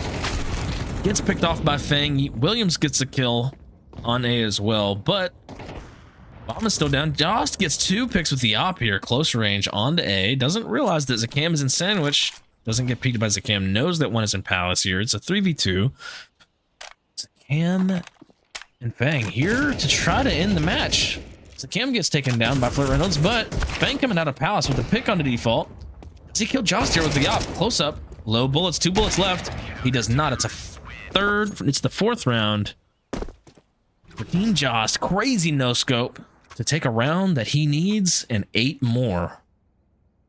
Gets picked off by Fang. Williams gets a kill on A as well, but bomb is still down. Jost gets 2 picks with the op here, close range onto A. Doesn't realize that Zakam is in sandwich. Doesn't get peeked by Zakam. Knows that one is in palace here. It's a 3v2. Zakam and Fang here to try to end the match. Zakam gets taken down by Flirt Reynolds, but Fang coming out of palace with a pick on the default. Does he kill Jost here with the op? Close up. Low bullets. 2 bullets left. He does not. It's the 4th round for Team Jost. Crazy no scope to take a round that he needs and 8 more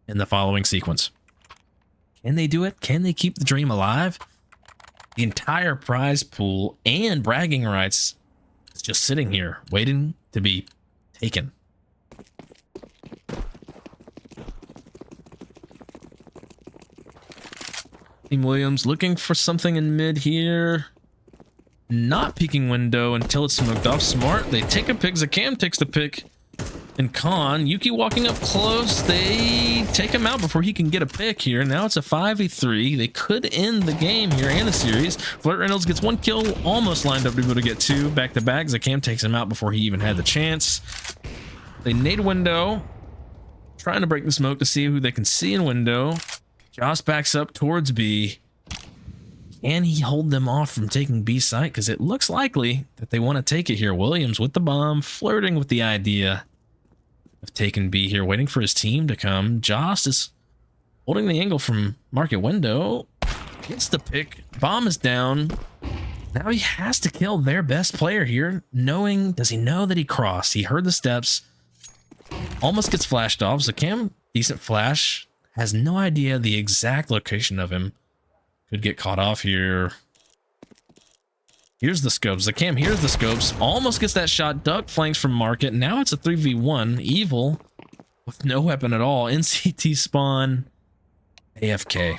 in the following sequence. Can they do it? Can they keep the dream alive? The entire prize pool and bragging rights is just sitting here waiting to be taken. Team Williams looking for something in mid here. Not peeking window until it's smoked off. Smart. They take a pick. Zakam takes the pick. And Khan, Yuki walking up close. They take him out before he can get a pick here. Now it's a 5v3. They could end the game here and the series. Flirt Reynolds gets 1 kill, almost lined up to be able to get 2 back to back. Zakam takes him out before he even had the chance. They nade window, trying to break the smoke to see who they can see in window. Jost backs up towards B. Can he hold them off from taking B site? Because it looks likely that they want to take it here. Williams with the bomb, flirting with the idea of taking B here, waiting for his team to come. Jost is holding the angle from market window. Gets the pick. Bomb is down. Now he has to kill their best player here. Knowing, does he know that he crossed? He heard the steps. Almost gets flashed off. Zakam, decent flash. Has no idea the exact location of him. Could get caught off here. Here's the scopes. Zakam here's the scopes. Almost gets that shot. Duck flanks from market. Now it's a 3v1. Evil with no weapon at all. NCT spawn. AFK.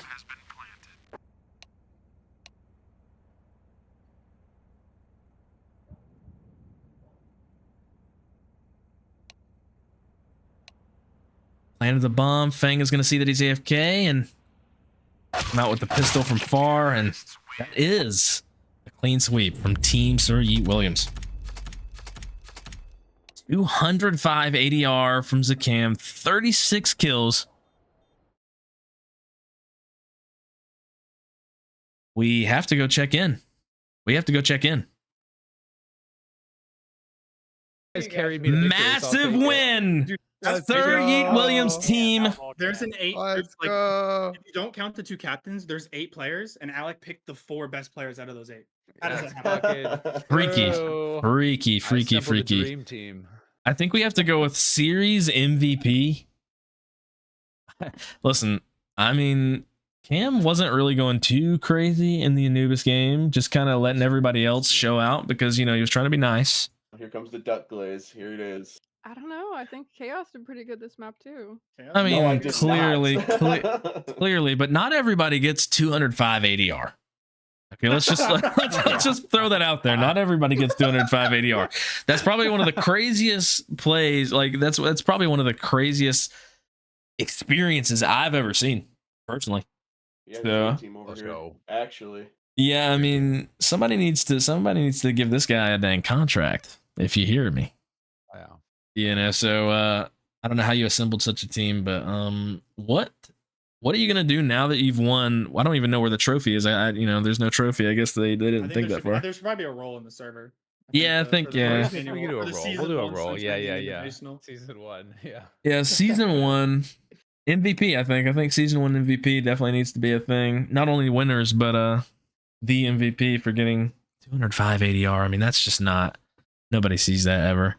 Planted the bomb. Fang is going to see that he's AFK and come out with the pistol from far, and that is a clean sweep from Team Sir Yeet Williams. 205 ADR from Zakam, 36 kills. We have to go check in. Guys carried me to victory, so I'll Massive take it. win. Dude, That's Sir Yeet Williams go. team. Outlaw There's Cam. an 8. Let's Like, go. if you don't count the 2 captains, there's 8 players, and Alec picked the 4 best players out of those 8. How does That's that happen? fucking Freaky. true. Freaky, I freaky, assembled a freaky. dream team. I think we have to go with series MVP. Listen, I mean, Cam wasn't really going too crazy in the Anubis game, just kind of letting everybody else show out because, you know, he was trying to be nice. Here comes the duck glaze. Here it is. I don't know. I think Chaos did pretty good this map too. I mean, No, I did clearly, not. clearly, but not everybody gets 205 ADR. Okay, let's just throw that out there. Not everybody gets 205 ADR. That's probably one of the craziest plays. Like that's probably one of the craziest experiences I've ever seen personally. Yeah, So- dream team over Let's here. go. Actually, Yeah, I mean, somebody needs to give this guy a dang contract. If you hear me, Yeah. you know. So I don't know how you assembled such a team, but what are you gonna do now that you've won? I don't even know where the trophy is. I you know, there's no trophy. I guess they didn't think that far. There should probably be a role in the server. Yeah, I think, yeah. We can do a roll. We'll do a roll. Yeah. Season 1. Yeah. Yeah, season 1 MVP. I think season 1 MVP definitely needs to be a thing. Not only winners, but the MVP for getting 205 ADR. I mean, that's just not. Nobody sees that ever.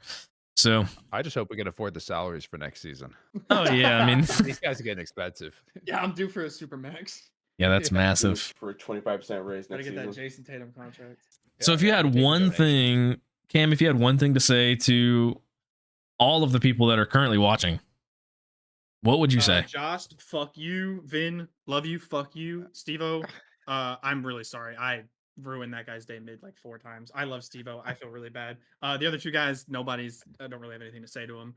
So, I just hope we can afford the salaries for next season. oh yeah, I mean, These guys are getting expensive. Yeah, I'm due for a super max. yeah, that's Yeah. massive. for a 25% raise Gotta next get that season. Jason Tatum contract. So, if you Yeah, had big one donation. thing, Cam, if you had one thing to say to all of the people that are currently watching, what would you say? Jost, fuck you. Vin, love you. Fuck you. Stevo, I'm really sorry. I ruined that guy's day mid like 4 times. I love Stevo. I feel really bad. The other 2 guys, I don't really have anything to say to them.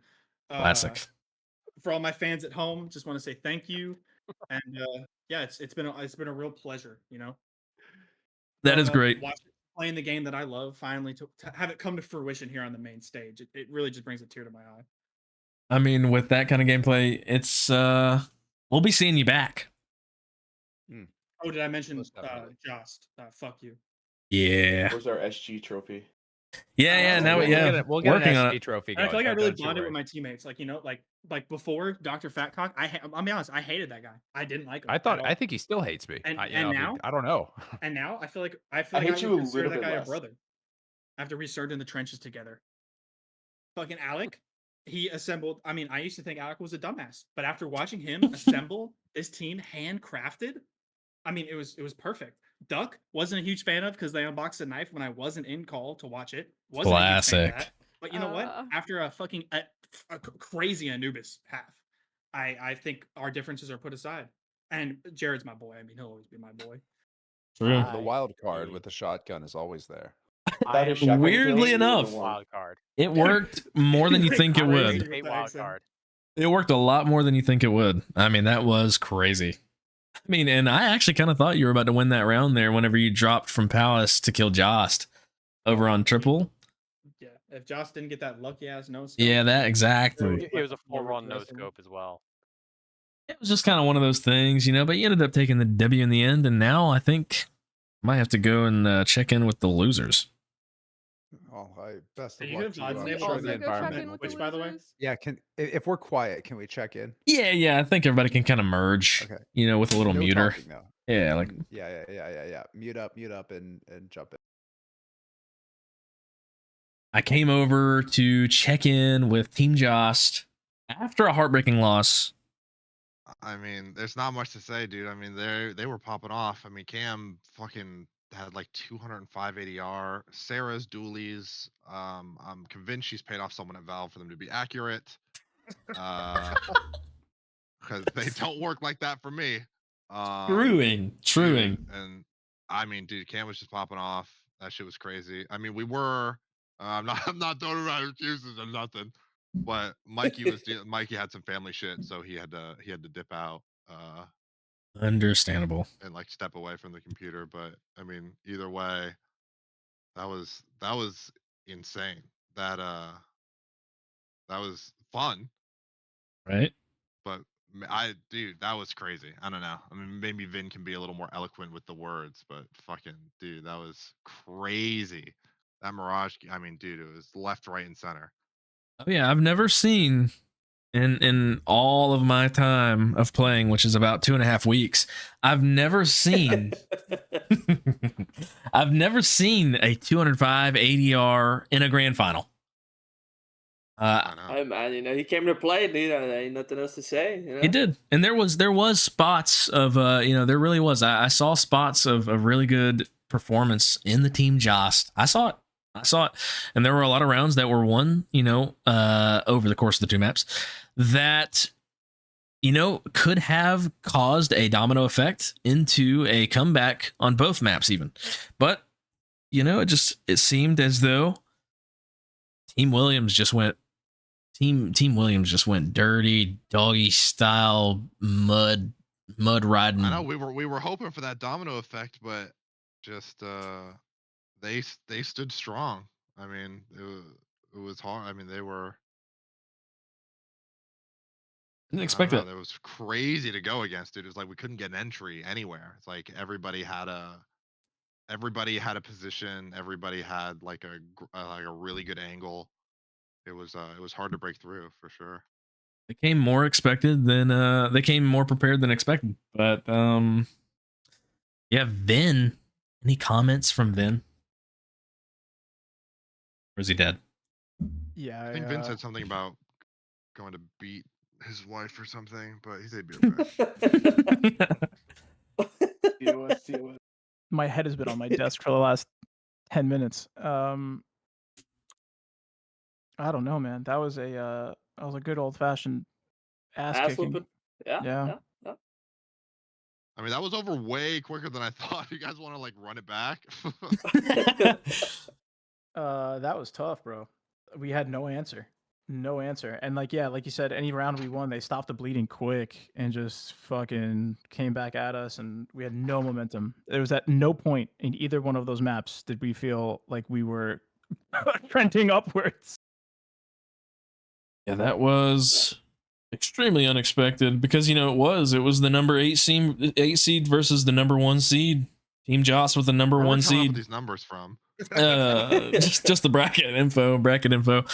Classic. For all my fans at home, just want to say thank you. And yeah, it's been a real pleasure, you know. That is great. Playing the game that I love, finally to have it come to fruition here on the main stage. It really just brings a tear to my eye. I mean, with that kind of gameplay, it's we'll be seeing you back. Oh, did I mention Most definitely. Jost? Fuck you. Yeah. Where's our SG trophy? Yeah. Now, We'll yeah. get it- we'll get working an on SG it. trophy And I going. feel like I really Don't you bonded worry. with my teammates. Like, you know, like before Dr. Fatcock, I'll be honest, I hated that guy. I didn't like him. I think he still hates me. And- I, you and know, I mean, now? I don't know. And now I feel like I I hate you a would consider little that bit guy a less. brother. After we served in the trenches together. Fucking Alec, he assembled. I mean, I used to think Alec was a dumbass, but after watching him assemble this team handcrafted, I mean, it was perfect. Duck wasn't a huge fan of because they unboxed a knife when I wasn't in call to watch it. Wasn't a huge fan of Classic. that. But you know what? After a fucking a crazy Anubis half, I think our differences are put aside. And Jared's my boy. I mean, he'll always be my boy. True. The wild card with the shotgun is always there. I is am shotgun Weirdly kills, enough, wild card. It worked more than you think it I would. agree. State wild card. It worked a lot more than you think it would. I mean, that was crazy. I mean, and I actually kind of thought you were about to win that round there whenever you dropped from Palace to kill Jost over on triple. Yeah, if Josh didn't get that lucky ass no scope, Yeah, that exactly. It was a More full run no aggressive. scope as well. It was just kind of one of those things, you know, but you ended up taking the W in the end. And now I think I might have to go and check in with the losers. Oh, best Did of you luck have to you. odds I'm and Can sure we the also go check environment in will with be- the Which, by the way? losers? Yeah, if we're quiet, can we check in? Yeah, I think everybody can kind of merge, Okay. you know, with a little No muter. talking, though. Yeah, like Yeah. Mute up, and jump in. I came over to check in with Team Jost after a heartbreaking loss. I mean, there's not much to say, dude. I mean, they were popping off. I mean, Cam fucking had like 205 ADR. Sarah's dualies. I'm convinced she's paid off someone at Valve for them to be accurate. Because they don't work like that for me. Truing. Dude, and I mean, dude, Cam was just popping off. That shit was crazy. I mean, we were. I'm not throwing around excuses or nothing. But Mikey had some family shit, so he had to dip out Understandable. and like step away from the computer. But I mean, either way, that was insane. That was fun. Right? But dude, that was crazy. I don't know. I mean, maybe Vin can be a little more eloquent with the words, but fucking dude, that was crazy. That Mirage, I mean, dude, it was left, right, and center. Oh yeah, I've never seen in all of my time of playing, which is about 2.5 weeks, I've never seen I've never seen a 205 ADR in a grand final. I know. Hey man, he came to play, dude. Ain't nothing else to say. He did, and there was spots of there really was. I saw spots of really good performance in the team Jost. I saw it, and there were a lot of rounds that were won, over the course of the 2 maps that could have caused a domino effect into a comeback on both maps even. But it seemed as though Team Williams just went dirty doggy style mud riding. I know we were hoping for that domino effect, but just they stood strong. I mean, it was hard. I mean, they were. Didn't expect it. It was crazy to go against, dude. It was like we couldn't get an entry anywhere. It's like everybody had a position. Everybody had like a really good angle. It was hard to break through for sure. They came more expected than they came more prepared than expected. But yeah, Vin. Any comments from Vin? Or is he dead? Yeah, I think Vin said something about going to beat his wife or something, but he said he'd be okay. my head has been on my desk for the last 10 minutes. I don't know, man. That was a good old fashioned ass kicking. whooping. Yeah. I mean, that was over way quicker than I thought. You guys want to like run it back? That was tough, bro. We had no answer. And like you said, any round we won, they stopped the bleeding quick and just fucking came back at us, and we had no momentum. There was at no point in either one of those maps did we feel like we were trending upwards. Yeah, that was extremely unexpected because it was the number 8 seed versus the number 1 seed. Team Jost with the number Where are we 1 coming up with seed. these numbers from? Just the bracket info.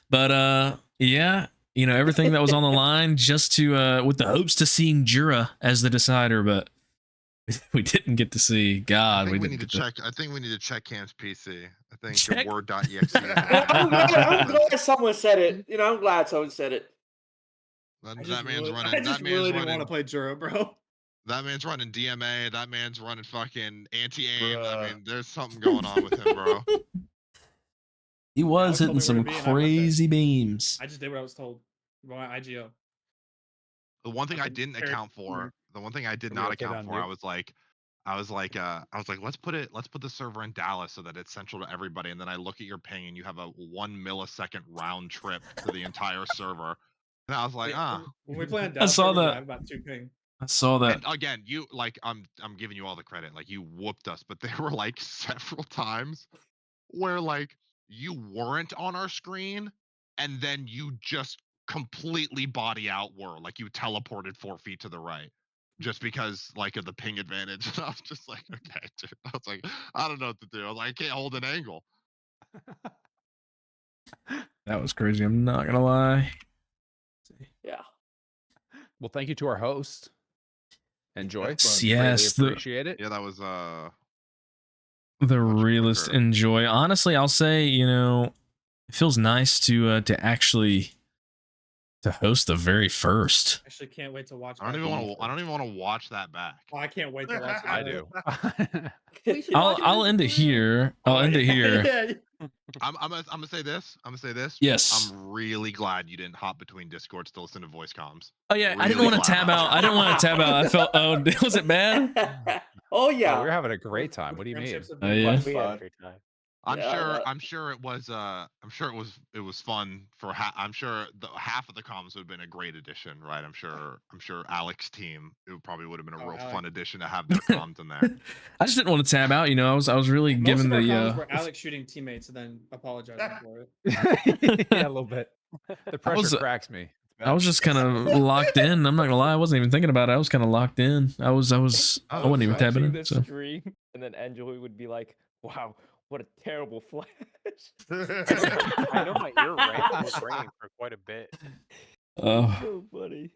But yeah, everything that was on the line just to with the hopes to seeing Jura as the decider, but we didn't get to see. God, I think we need to check Cam's PC. I think Check? the word.exe. I'm glad someone said it. I'm glad someone said it. That man's running. I just really didn't want to play Juro, bro. That man's running DMA. That man's running fucking anti-aim. I mean, there's something going on with him, bro. He was hitting told me some where to be, and I went there. crazy beams. I just did what I was told. My IGO. The one thing I didn't account for, the one thing I did not account for, I was like, let's put the server in Dallas so that it's central to everybody. And then I look at your ping and you have a 1 millisecond round trip to the entire server. And I was like, When we play on Dallas, saw that. I have about 2 ping. I saw that. And again, you like I'm giving you all the credit. Like you whooped us, but there were like several times where like you weren't on our screen and then you just completely body out were like you teleported 4 feet to the right just because like of the ping advantage. And I was just like, okay, dude. I was like, I don't know what to do. I was like, I can't hold an angle. That was crazy. I'm not gonna lie. Yeah. Well, thank you to our host. Enjoy. Yes, Greatly appreciate it. Yeah, that was the much realist quicker. enjoy. Honestly, I'll say, it feels nice to actually to host the very first. Actually, can't wait to watch. I don't even want to watch that back. Oh, I can't wait to watch. I do. I'll end it here. I'll end it here. Yeah. I'm gonna say this. Yes. I'm really glad you didn't hop between Discords to listen to voice comms. Oh yeah, I didn't Really want to glad tab about out. that. I didn't want to tab out. I felt. Oh, was it bad? Oh Oh, yeah. we're having a great time. What do you mean? Friendships have Oh, been yeah. fun. We had a great time. I'm Yeah, sure it was fun for I'm sure the half of the comms would have been a great addition, right? I'm sure Alex's team, it probably would have been a real Alex. fun addition to have their comms in there. I just didn't want to tab out. I was really Most giving of our the. comments were Uh, Alex shooting teammates and then apologizing for it. Yeah, a little bit. The pressure was- cracks me. I was just kind of locked in. I'm not gonna lie. I wasn't even thinking about it. I was kind of locked in. I wasn't even tabbing in. So. Screen, and then Angelo would be like, "Wow, what a terrible flash!" I know my ear ran was ringing for quite a bit. Oh. So funny.